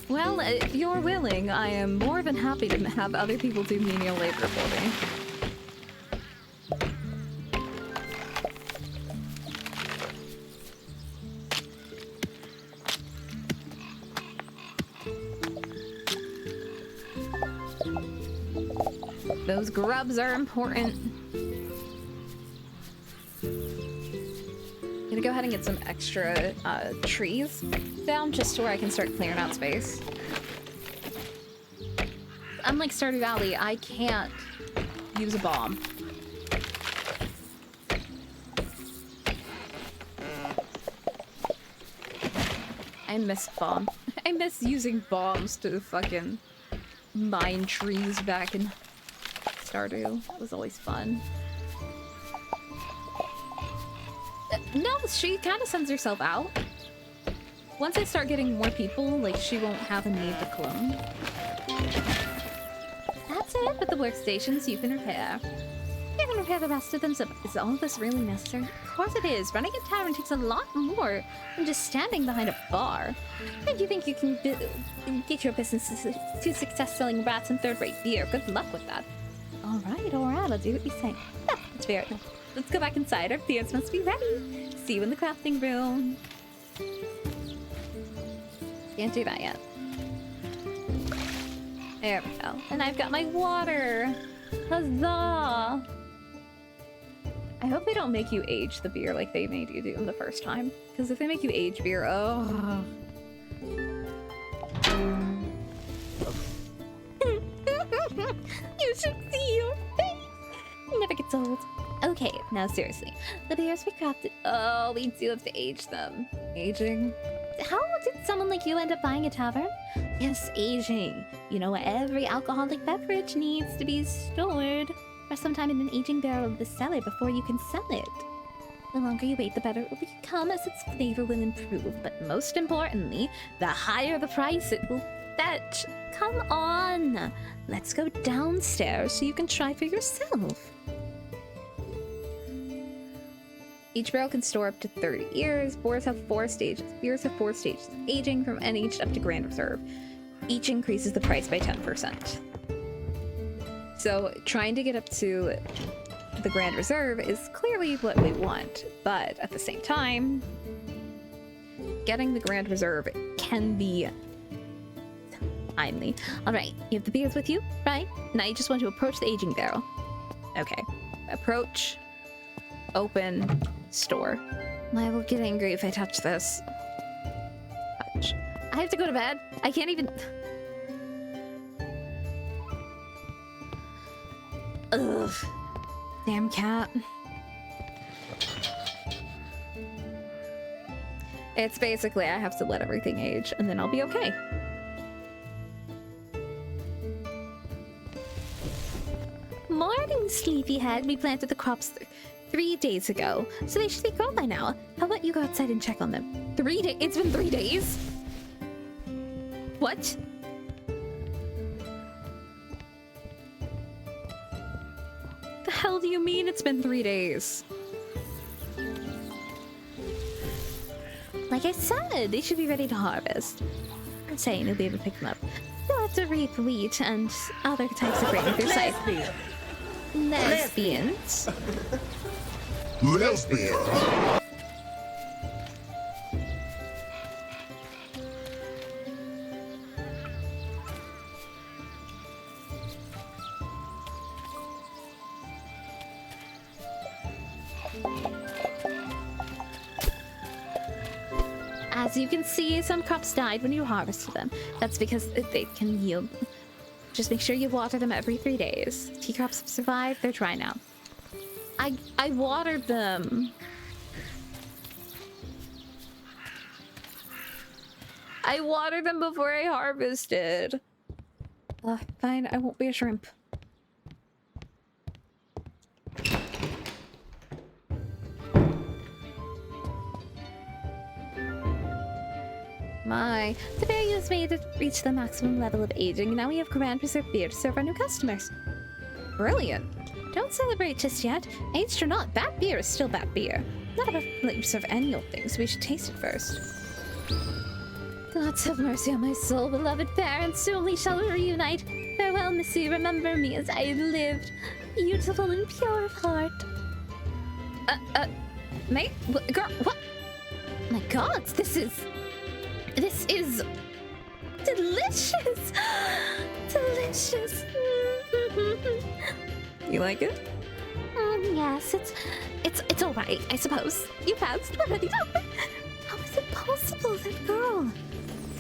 Speaker 1: Well, if you're willing, I am more than happy to have other people do menial labor for me. Those grubs are important. I'm gonna go ahead and get some extra trees down just to where I can start clearing out space. Unlike Stardew Valley, I can't use a bomb. I miss bomb. I miss using bombs to fucking mine trees back in Stardew. That was always fun. No, she kind of sends herself out. Once I start getting more people, like, she won't have a need to clone. That's it with the workstations you can repair. You can repair the rest of them, so is all of this really necessary? Of course it is. Running a tavern takes a lot more than just standing behind a bar. If you think you can get your business to success selling rats and third-rate beer, good luck with that. All right, I'll do what you say. Ah, that's fair. Let's go back inside. Our beers must be ready. See you in the crafting room. Can't do that yet. There we go. And I've got my water. Huzzah! I hope they don't make you age the beer like they made you do in the first time. Because if they make you age beer, oh. You should see your face. Never gets old. Okay, now seriously. The beers we crafted. Oh, we do have to age them. Aging. How did someone like you end up buying a tavern? Yes, aging. You know, every alcoholic beverage needs to be stored for some time in an aging barrel of the cellar before you can sell it. The longer you wait, the better it will become as its flavor will improve. But most importantly, the higher the price it will fetch. Come on. Let's go downstairs so you can try for yourself. Each barrel can store up to 30 years. Beers have 4 stages. Beers have 4 stages. Aging from unaged up to Grand Reserve. Each increases the price by 10%. So trying to get up to the Grand Reserve is clearly what we want, but at the same time, getting the Grand Reserve can be timely. All right, you have the beers with you, right? Now you just want to approach the aging barrel. Okay, approach, open, store. I will get angry if I touch this. Touch. I have to go to bed. I can't even... Ugh. Damn cat. It's basically I have to let everything age and then I'll be okay. Morning, sleepyhead. We planted the crops 3 days ago, so they should be grown by now. How about you go outside and check on them? 3 days? It's been 3 days? What? The hell do you mean it's been 3 days? Like I said, they should be ready to harvest. I'm saying you'll be able to pick them up. You'll have to reap wheat and other types of grain with your scythe. Lesbians?
Speaker 3: Lesbian!
Speaker 1: As you can see, some crops died when you harvested them. That's because they can yield. Just make sure you water them every 3 days. Tea crops have survived, they're dry now. I watered them. I watered them before I harvested. Fine, I won't be a shrimp. My, the berry has made it reach the maximum level of aging, and now we have Grand Preserved beer to serve our new customers.
Speaker 2: Brilliant.
Speaker 1: Don't celebrate just yet. Aged or not, bad beer is still bad beer.
Speaker 2: Not about let you serve any old thing, so we should taste it first.
Speaker 1: Gods have mercy on my soul, beloved parents. Soon we shall reunite. Farewell, Missy. Remember me as I lived, beautiful and pure of heart.
Speaker 2: Mate? Girl, what?
Speaker 1: My God, this is delicious. Delicious.
Speaker 2: You like it?
Speaker 1: Yes, it's all right, I suppose. You passed. How is it possible, that girl?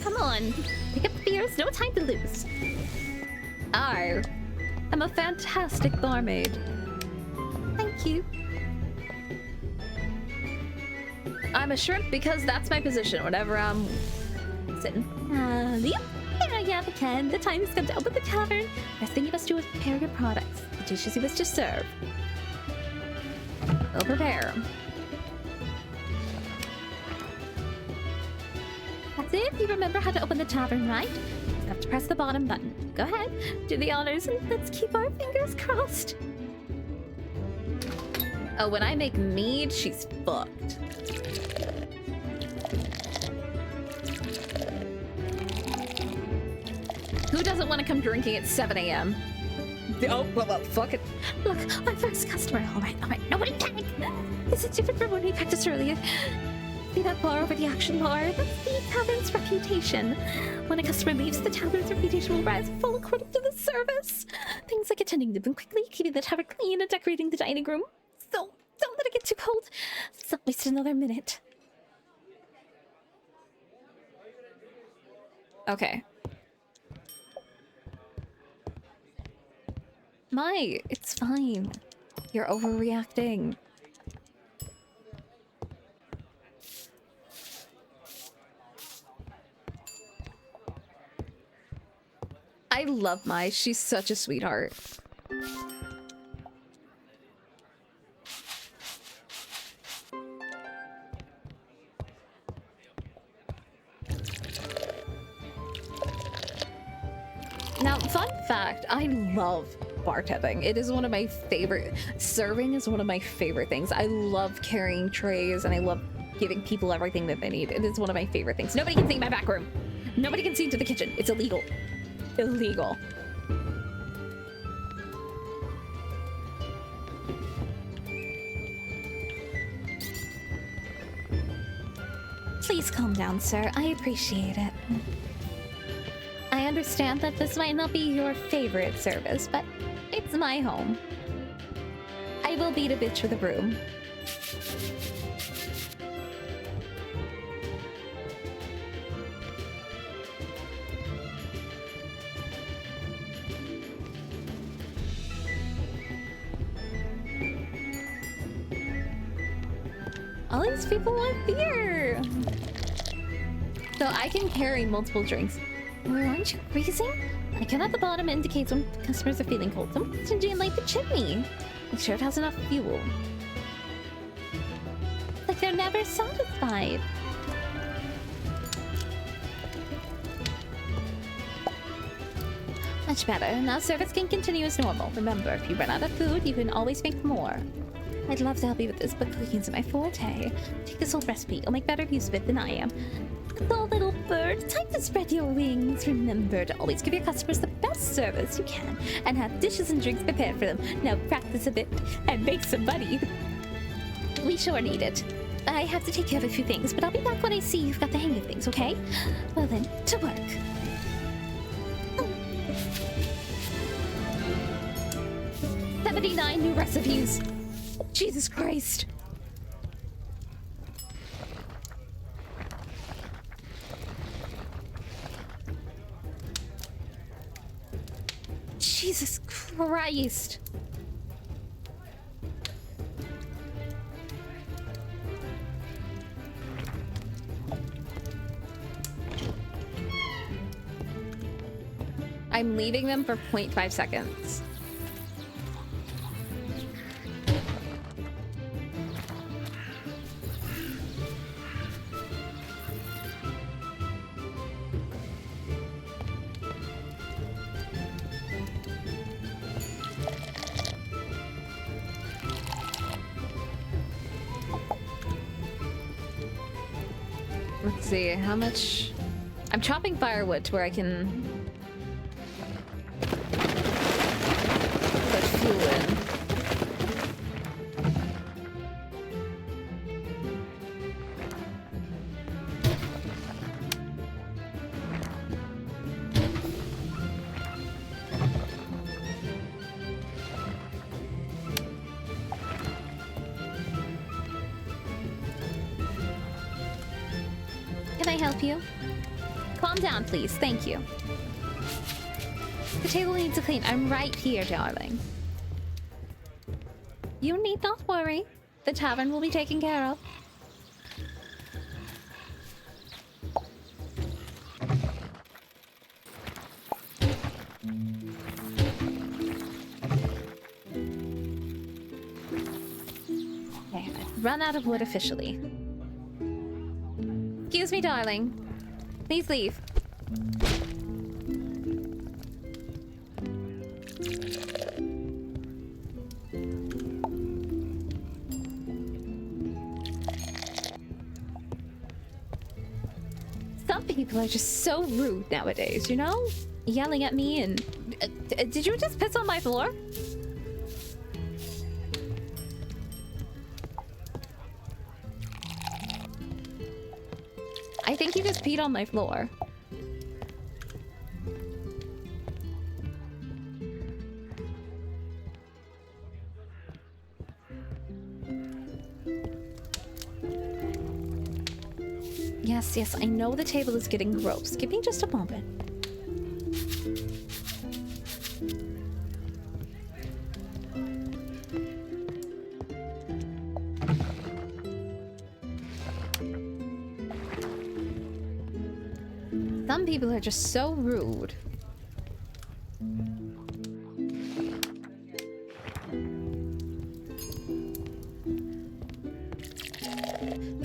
Speaker 1: Come on, pick up the beers. No time to lose. I'm a fantastic barmaid. Thank you.
Speaker 2: I'm a shrimp because that's my position whenever I'm sitting.
Speaker 1: Yep. Here I am again. The time has come to open the tavern. Best thing you must do is prepare your products, the dishes you wish to serve.
Speaker 2: I'll prepare 'em.
Speaker 1: That's it. You remember how to open the tavern, right? You have to press the bottom button. Go ahead, do the honors, and let's keep our fingers crossed.
Speaker 2: Oh, when I make mead, she's fucked. Who doesn't want to come drinking at 7 a.m.? Oh, well, fuck it.
Speaker 1: Look, our first customer. All right. Nobody panic. This is different from when we practiced earlier. See that bar over the action bar? That's the tavern's reputation. When a customer leaves, the tavern's reputation will rise full according to the service. Things like attending to them quickly, keeping the tavern clean, and decorating the dining room. So, don't let it get too cold. Let's not waste another minute.
Speaker 2: Okay.
Speaker 1: Mai, it's fine.
Speaker 2: You're overreacting. I love Mai. She's such a sweetheart. Now, fun fact, I love bartending. It is one of my favorite. Serving is one of my favorite things. I love carrying trays and I love giving people everything that they need. It is one of my favorite things. Nobody can see my back room. Nobody can see into the kitchen. It's illegal. Illegal.
Speaker 1: Please calm down, sir. I appreciate it. I understand that this might not be your favorite service, but it's my home. I will beat a bitch with a broom. All these people want beer! So I can carry multiple drinks. Well, aren't you freezing? The icon at the bottom indicates when customers are feeling cold. Someone's changing light the chimney. Make sure it has enough fuel. Like they're never satisfied. Much better. Now service can continue as normal. Remember, if you run out of food, you can always make more. I'd love to help you with this, but cooking's my forte. Take this old recipe. You'll make better use of it than I am. Hello, little bird. Time to spread your wings. Remember to always give your customers the best service you can and have dishes and drinks prepared for them. Now practice a bit and make some money. We sure need it. I have to take care of a few things, but I'll be back when I see you've got the hang of things, okay? Well then, to work. 79 new recipes. Jesus Christ. Jesus Christ. I'm leaving them for 0.5 seconds. Let's see, how much... I'm chopping firewood to where I can... put fuel in. Can I help you? Calm down, please. Thank you. The table needs a clean. I'm right here, darling. You need not worry. The tavern will be taken care of. Okay, I've run out of wood officially. Excuse me, darling. Please leave. Some people are just so rude nowadays, you know? Yelling at me and... did you just piss on my floor? I think you just peed on my floor. Yes, yes, I know the table is getting gross. Give me just a moment. Some people are just so rude.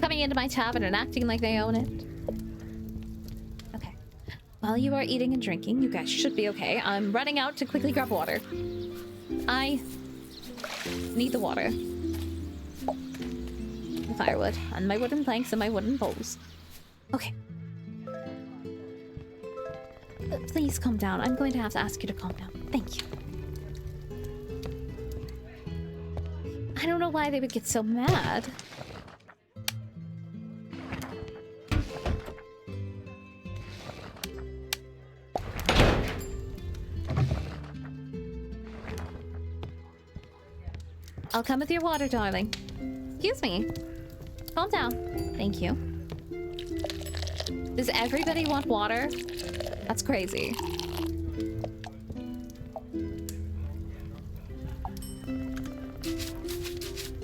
Speaker 1: Coming into my tavern and acting like they own it. Okay. While you are eating and drinking, you guys should be okay. I'm running out to quickly grab water. I need the water. The firewood, and my wooden planks and my wooden poles. Okay. Please calm down. I'm going to have to ask you to calm down. Thank you. I don't know why they would get so mad. I'll come with your water, darling. Excuse me. Calm down. Thank you. Does everybody want water? That's crazy.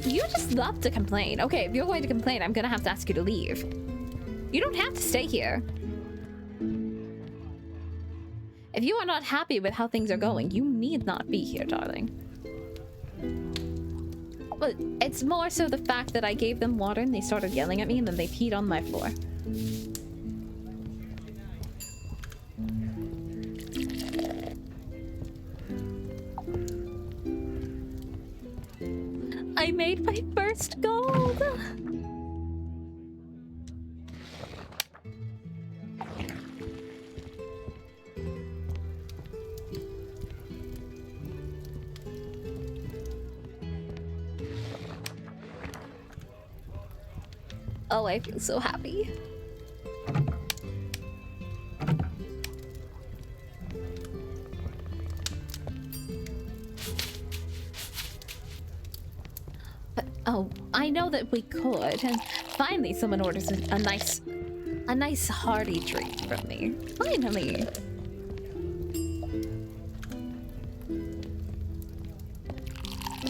Speaker 1: You just love to complain. Okay, if you're going to complain, I'm gonna have to ask you to leave. You don't have to stay here. If you are not happy with how things are going, you need not be here, darling. But it's more so the fact that I gave them water and they started yelling at me and then they peed on my floor. I made my first gold! Oh, I feel so happy. But, oh, I know that we could, and finally someone orders a nice hearty drink from me. Finally.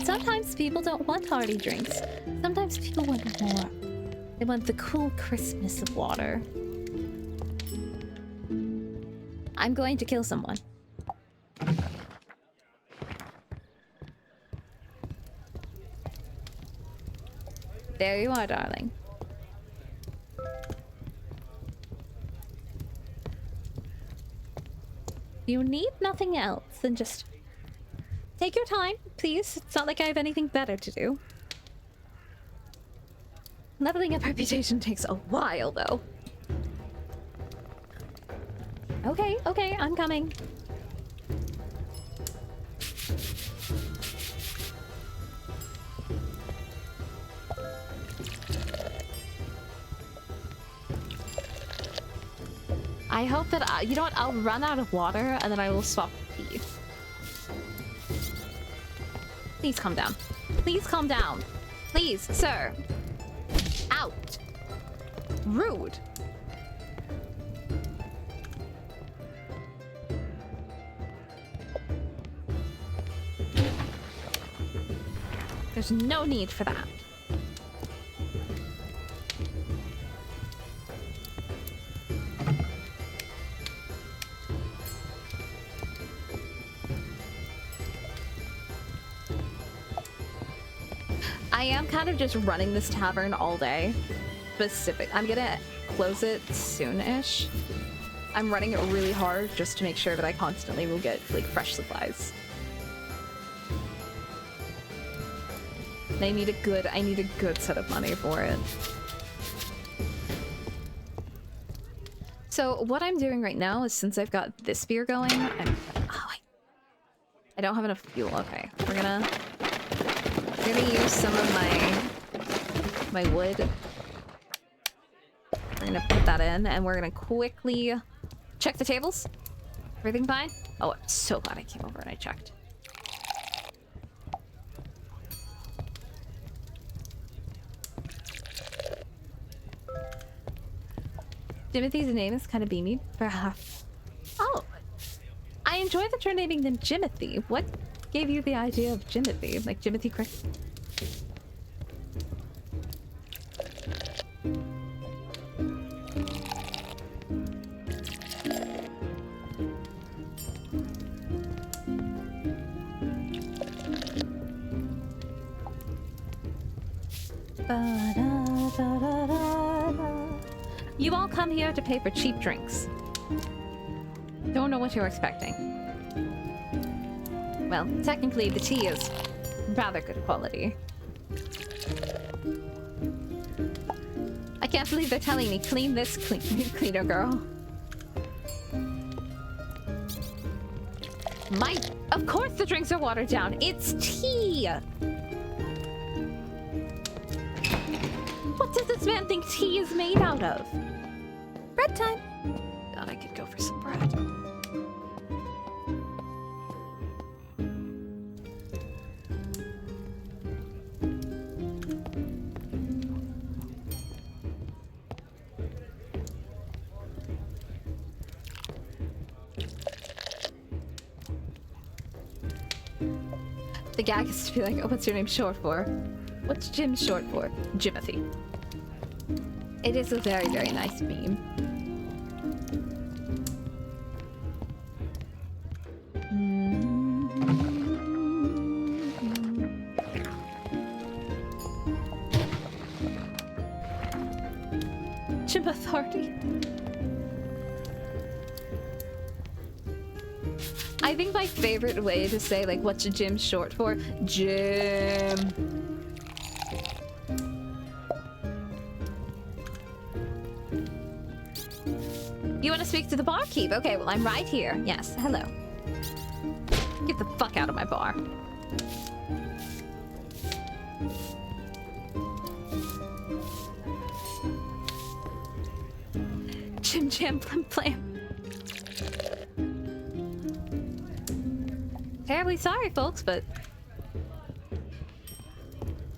Speaker 1: Sometimes people don't want hearty drinks. Sometimes people want more. They want the cool crispness of water. I'm going to kill someone. There you are, darling. You need nothing else than just take your time, please. It's not like I have anything better to do. Leveling up reputation takes a while, though. Okay, okay, I'm coming. I hope that you know what? I'll run out of water and then I will swap tea. Please calm down. Please calm down. Please, sir. Out. Rude. There's no need for that. I am kind of just running this tavern all day. I'm gonna close it soon-ish. I'm running it really hard just to make sure that I constantly will get like fresh supplies. And I need a good set of money for it. So what I'm doing right now is, since I've got this beer going, I don't have enough fuel. Okay, we're gonna use some of my wood. We're gonna put that in, and we're gonna quickly check the tables. Everything fine? Oh, I'm so glad I came over and I checked. Timothy's name is kind of beamy. Perhaps. Oh, I enjoy that you're naming them Jimothy. What gave you the idea of Jimothy? Like Jimothy Crick? You all come here to pay for cheap drinks. Don't know what you're expecting. Well, technically the tea is rather good quality. I can't believe they're telling me clean this cleaner girl. Of course the drinks are watered down. It's tea. What does this man think tea is made out of? Bread time. God, I could go for some bread. The gag is to be like, oh, what's your name short for? What's Jim short for? Jimothy. It is a very, very nice meme. Jim Authority. I think my favorite way to say, like, what's Jim short for? Jim. You want to speak to the barkeep? Okay, well, I'm right here. Yes, hello. Get the fuck out of my bar. Jim Jam Plim Plam. Terribly sorry, folks, but...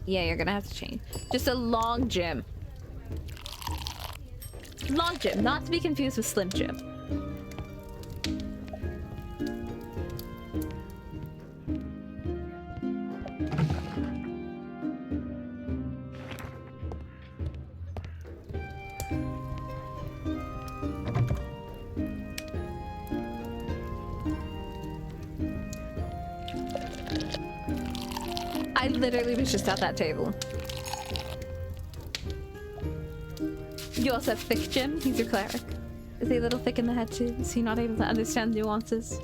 Speaker 1: yeah, you're gonna have to change. Just a long Jim. Long Jim, not to be confused with Slim Jim. I literally was just at that table. You also have Thick Jim. He's your cleric. Is he a little thick in the head too? Is he not able to understand nuances?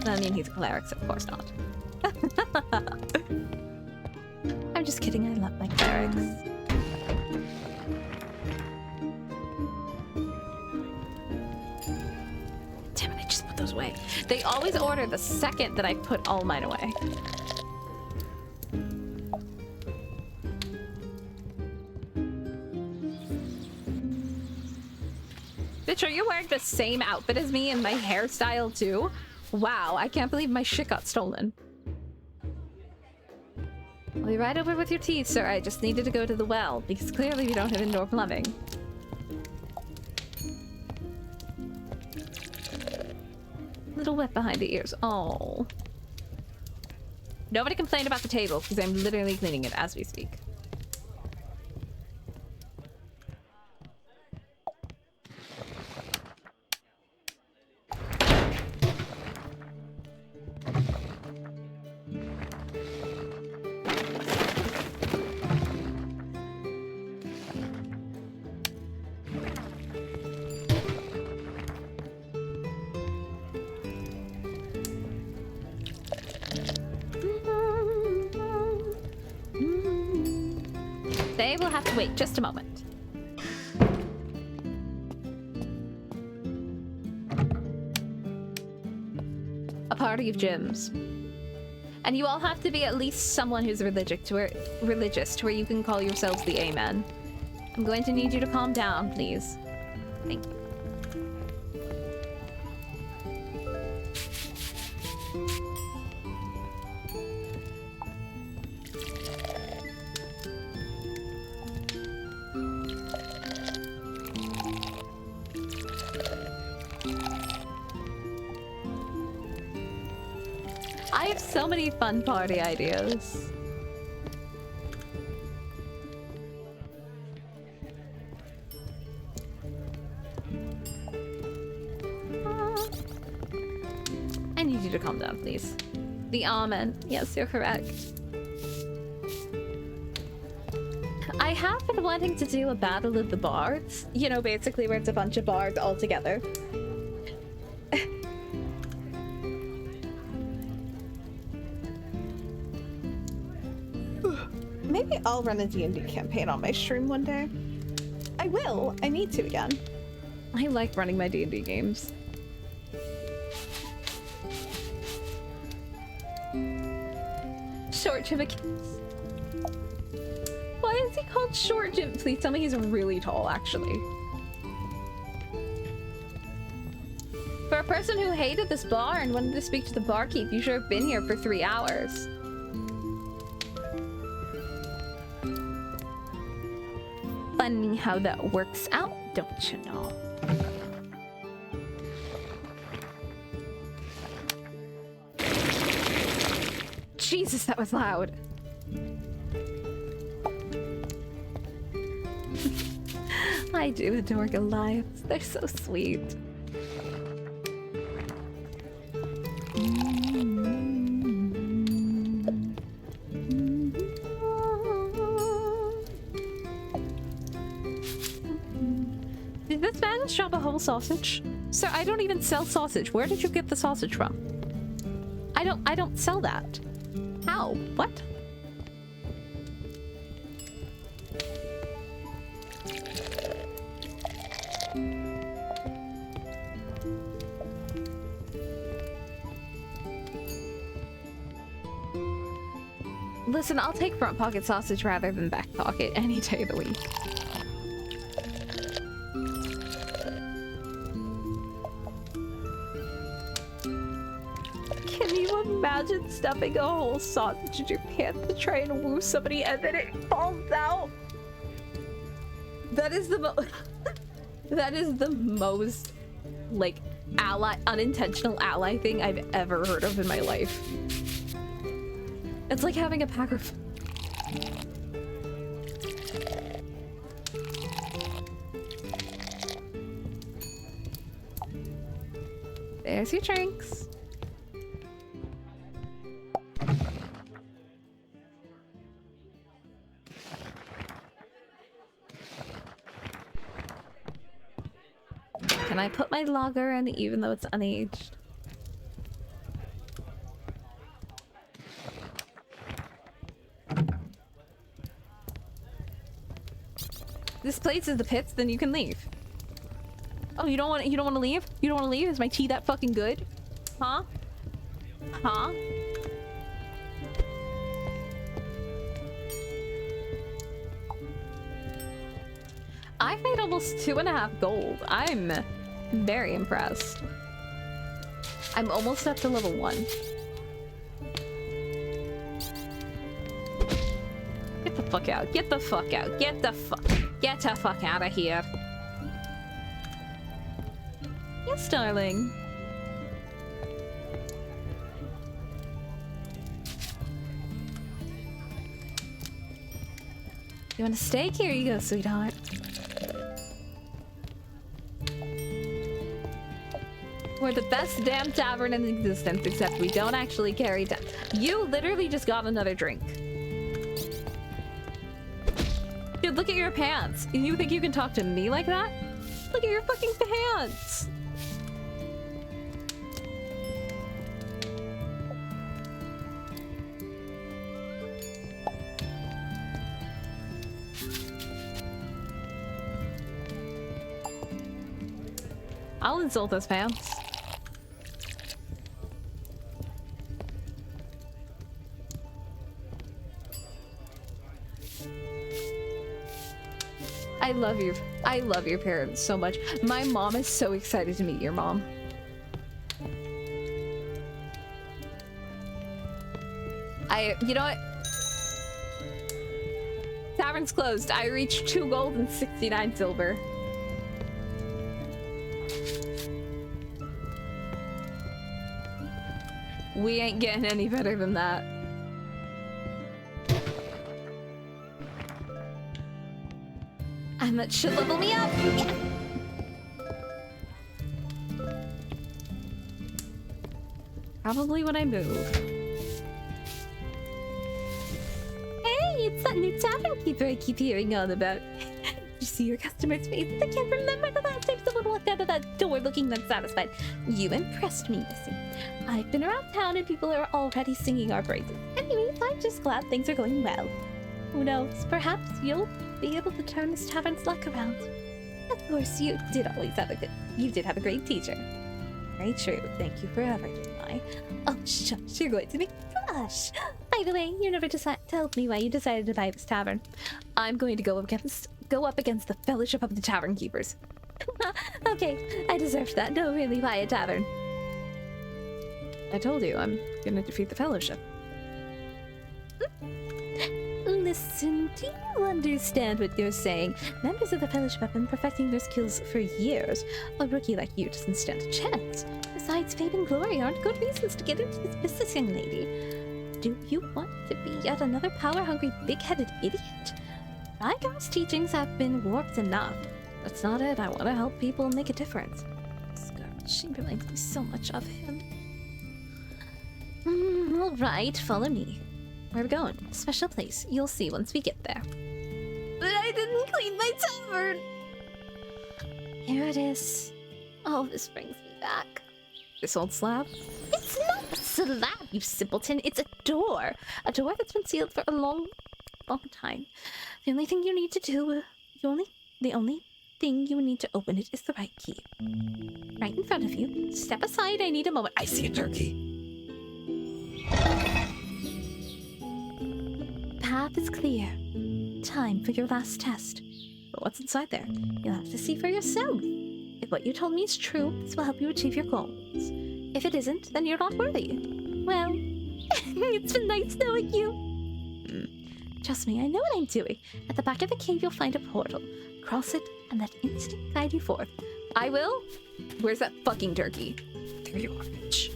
Speaker 1: I mean, he's a cleric, so of course not. I'm just kidding. I love my clerics. away. They always order the second that I put all mine away. Bitch, are you wearing the same outfit as me and my hairstyle too? Wow, I can't believe my shit got stolen. I'll be right over with your tea, sir. I just needed to go to the well, because clearly we don't have indoor plumbing. Little wet behind the ears. Oh. Nobody complained about the table, because I'm literally cleaning it as we speak. They will have to wait just a moment. A party of gyms. And you all have to be at least someone who's religious to where you can call yourselves the Amen. I'm going to need you to calm down, please. Thank you. I have so many fun party ideas. I need you to calm down, please. The Amen. Yes, you're correct. I have been wanting to do a battle of the bards. You know, basically where it's a bunch of bards all together. Maybe I'll run a D&D campaign on my stream one day. I will. I need to again. I like running my D&D games. Short Jimikins. Why is he called Short Jim? Please tell me he's really tall, actually. For a person who hated this bar and wanted to speak to the barkeep, you should have been here for 3 hours. Funny how that works out, don't you know? Jesus, that was loud. I do adore Goliaths. They're so sweet. Did this man just drop a whole sausage? Sir, I don't even sell sausage. Where did you get the sausage from? I don't sell that. How? What? Listen, I'll take front pocket sausage rather than back pocket any day of the week. Can you imagine stuffing a whole sausage in your pants to try and woo somebody and then it falls out? That is the that is the most, like, unintentional ally thing I've ever heard of in my life. It's like having a pack of... There's your drinks. Can I put my lager in even though it's unaged? This place is the pits, then you can leave. Oh, you don't want to leave? You don't want to leave? Is my tea that fucking good? Huh? Huh? I've made almost 2.5 gold. I'm very impressed. I'm almost up to level 1. Get the fuck out. Get the fuck out. Get the fuck out of here. Yes, darling. You want a steak? Here you go, sweetheart. We're the best damn tavern in existence, except we don't actually carry You literally just got another drink. Dude, look at your pants. You think you can talk to me like that? Look at your fucking pants. I'll insult those pants. I love your parents so much. My mom is so excited to meet your mom. You know what? Tavern's closed. I reached 2 gold and 69 silver. We ain't getting any better than that. And that should level me up. Yeah. Probably when I move. Hey, it's that new tavern keeper I keep hearing on about. You see your customers' faces? I can't remember the last time someone walked out of that door looking unsatisfied. You impressed me, Missy. I've been around town and people are already singing our praises. Anyways, I'm just glad things are going well. Who knows? Perhaps you'll be able to turn this tavern's luck around. Of course, you did have a great teacher. Very true. Thank you for everything, I. Oh, shucks, you're going to make me blush. By the way, you never told me why you decided to buy this tavern. I'm going to go up against the Fellowship of the Tavern Keepers. Okay, I deserved that. No, really, buy a tavern. I told you, I'm gonna defeat the Fellowship. Listen, do you understand what you're saying? Members of the Fellowship have been perfecting their skills for years. A rookie like you doesn't stand a chance. Besides, fame and glory aren't good reasons to get into this business, young lady. Do you want to be yet another power-hungry, big-headed idiot? My girl's teachings have been warped enough. That's not it. I want to help people make a difference. This girl, she reminds me so much of him. All right, follow me. Where are we going? Special place. You'll see once we get there. But I didn't clean my tavern! Here it is. Oh, this brings me back. This old slab? It's not a slab, you simpleton. It's a door. A door that's been sealed for a long time. The only thing you need to do, the only thing you need to open it is the right key. Right in front of you. Step aside, I need a moment. I see a turkey. Path is clear. Time for your last test. But what's inside there? You'll have to see for yourself. If what you told me is true, this will help you achieve your goals. If it isn't, then you're not worthy. Well, it's been nice knowing you. Trust me, I know what I'm doing. At the back of the cave, you'll find a portal. Cross it, and that instant guide you forth. I will? Where's that fucking turkey? There you are, bitch.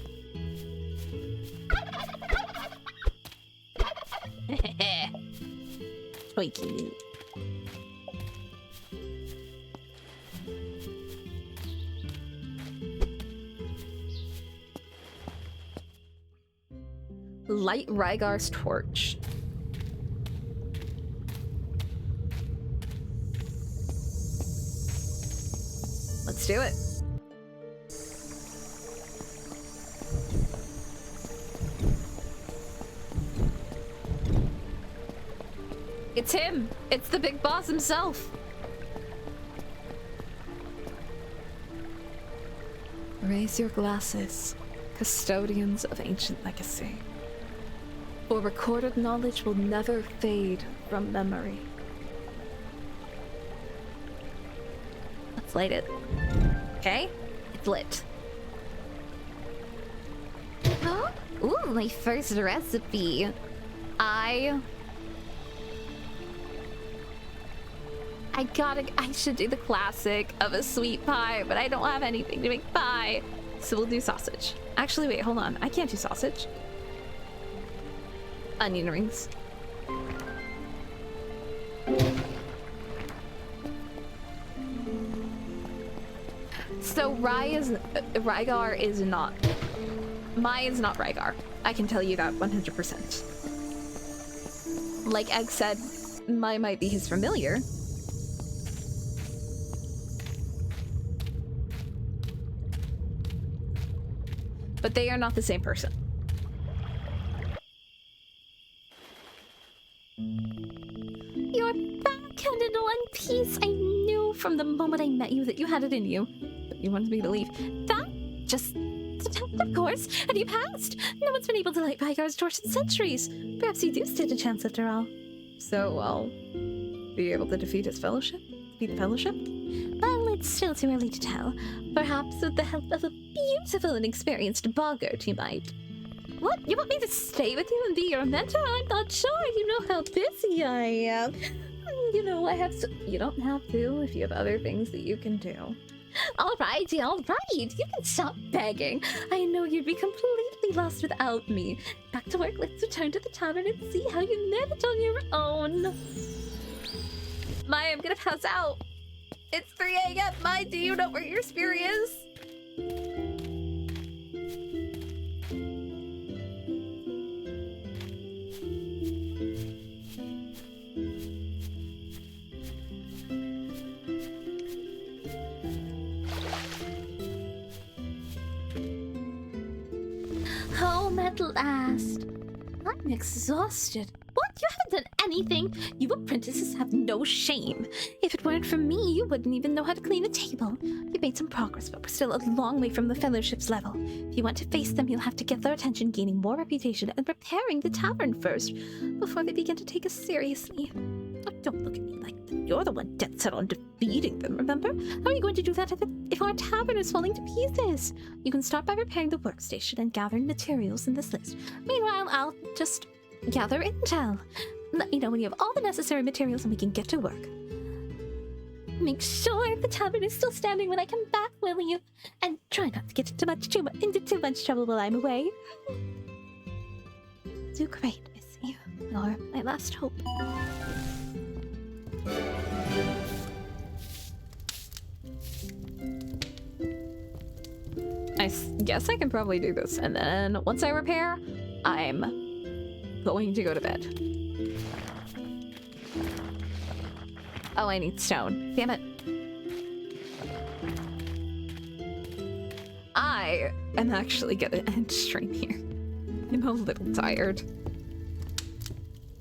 Speaker 1: Twinkie. Light Rygar's torch. Let's do it. It's him. It's the big boss himself.
Speaker 2: Raise your glasses. custodians of ancient legacy. For recorded knowledge will never fade from memory.
Speaker 1: Let's light it. Okay, it's lit. Oh, ooh, my first recipe. I should do the classic of a sweet pie, but I don't have anything to make pie. So we'll do sausage. Actually, wait, hold on. I can't do sausage. Onion rings. So Rygar is not. Mai is not Rygar. I can tell you that 100%. Like Egg said, Mai might be his familiar. But they are not the same person. You're back and in one piece. I knew from the moment I met you that you had it in you. But you wanted me to leave. That just... Of course. And you passed. No one's been able to light Rygar's torch in centuries. Perhaps you do stand a chance after all.
Speaker 2: So I'll be able to defeat his fellowship? Defeat the fellowship?
Speaker 1: Well, it's still too early to tell. Perhaps with the help of a beautiful and experienced boggart, you might. What? You want me to stay with you and be your mentor? I'm not sure. You know how busy I am. You know, I have so... You don't have to if you have other things that you can do. Alrighty, alright. You can stop begging. I know you'd be completely lost without me. Back to work. Let's return to the tavern and see how you manage on your own. Mai, I'm gonna pass out. It's 3 a.m. Mai, do you know where your Spiri is? Home at last. I'm exhausted. What? You haven't done anything? You apprentices have no shame. If it weren't for me, you wouldn't even know how to clean a table. You made some progress, but we're still a long way from the fellowship's level. If you want to face them, you'll have to get their attention, gaining more reputation and preparing the tavern first, before they begin to take us seriously. Oh, don't look at me like that. You're the one dead set on defeating them, remember? How are you going to do that if our tavern is falling to pieces? You can start by repairing the workstation and gathering materials in this list. Meanwhile, I'll just gather intel. Let me know when you have all the necessary materials and we can get to work. Make sure the tavern is still standing when I come back, will you? And try not to get into too much trouble while I'm away. Do great, Missy. You're my last hope.
Speaker 2: I guess I can probably do this. And then once I repair, I'm going to go to bed. Oh, I need stone. Damn it. I am actually gonna end stream here. I'm a little tired.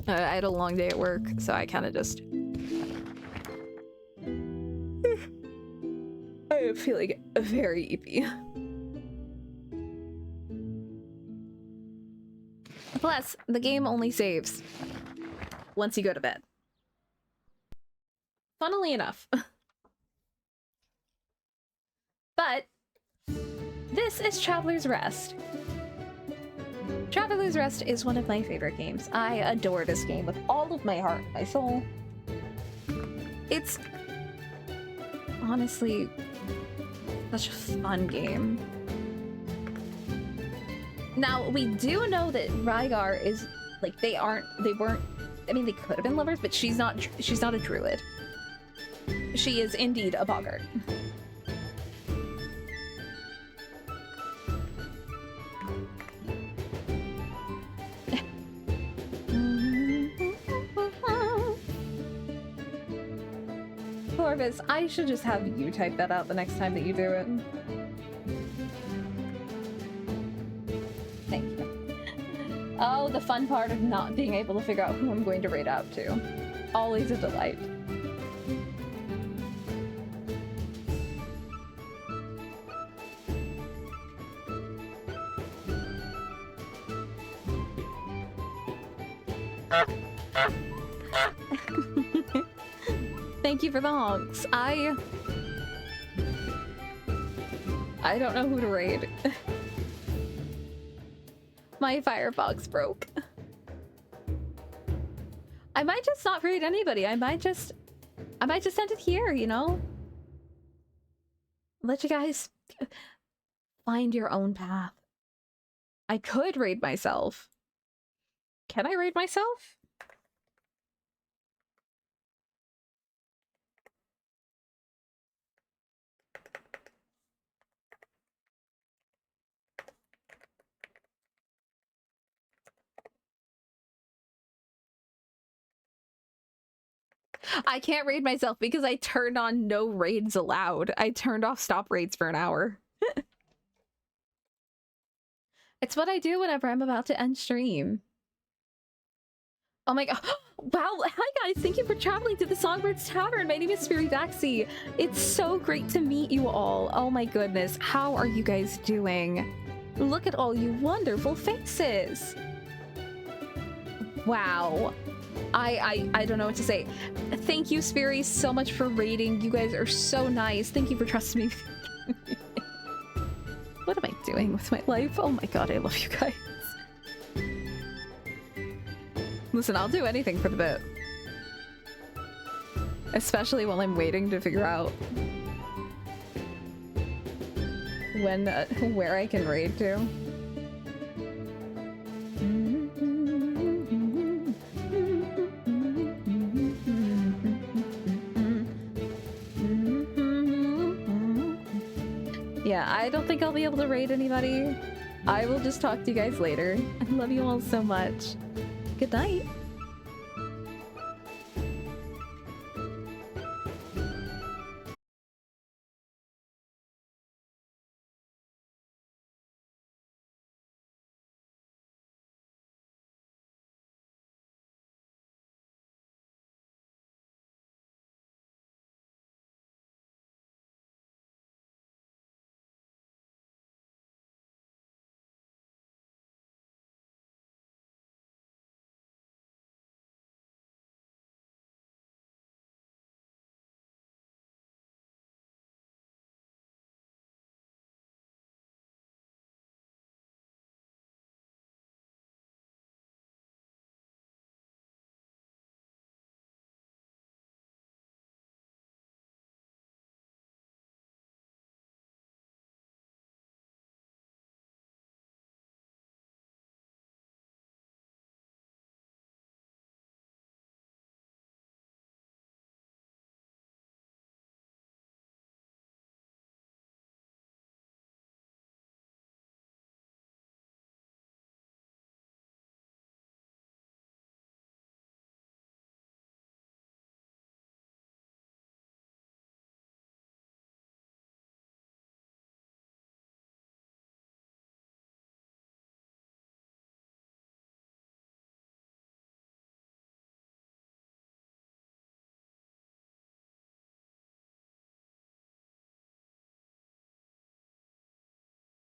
Speaker 2: I had a long day at work, so I kind of just... I am feeling very eepy. Plus, the game only saves once you go to bed. Funnily enough. But this is Traveler's Rest. Traveler's Rest is one of my favorite games. I adore this game with all of my heart, my soul. It's honestly such a fun game. Now, we do know that Rygar is, like, they weren't, I mean, they could have been lovers, but she's not a druid. She is indeed a boggart. Corvus, I should just have you type that out the next time that you do it. Thank you. Oh, the fun part of not being able to figure out who I'm going to raid out to. Always a delight.
Speaker 1: Thank you for the honks. I don't know who to raid. My Firefox broke. I might just not raid anybody. I might just end it here, you know? Let you guys find your own path. I could raid myself. Can I raid myself? I can't raid myself because I turned on no raids allowed. I turned off stop raids for an hour. It's what I do whenever I'm about to end stream. Oh my god. Wow. Hi guys. Thank you for traveling to the Songbirds Tavern. My name is Spiri Baxi. It's so great to meet you all. Oh my goodness. How are you guys doing? Look at all you wonderful faces. Wow. I don't know what to say. Thank you, Spiri, so much for raiding. You guys are so nice. Thank you for trusting me. What am I doing with my life? Oh my god, I love you guys. Listen, I'll do anything for the bit. Especially while I'm waiting to figure out when, where I can raid to. Yeah, I don't think I'll be able to raid anybody. I will just talk to you guys later. I love you all so much. Good night.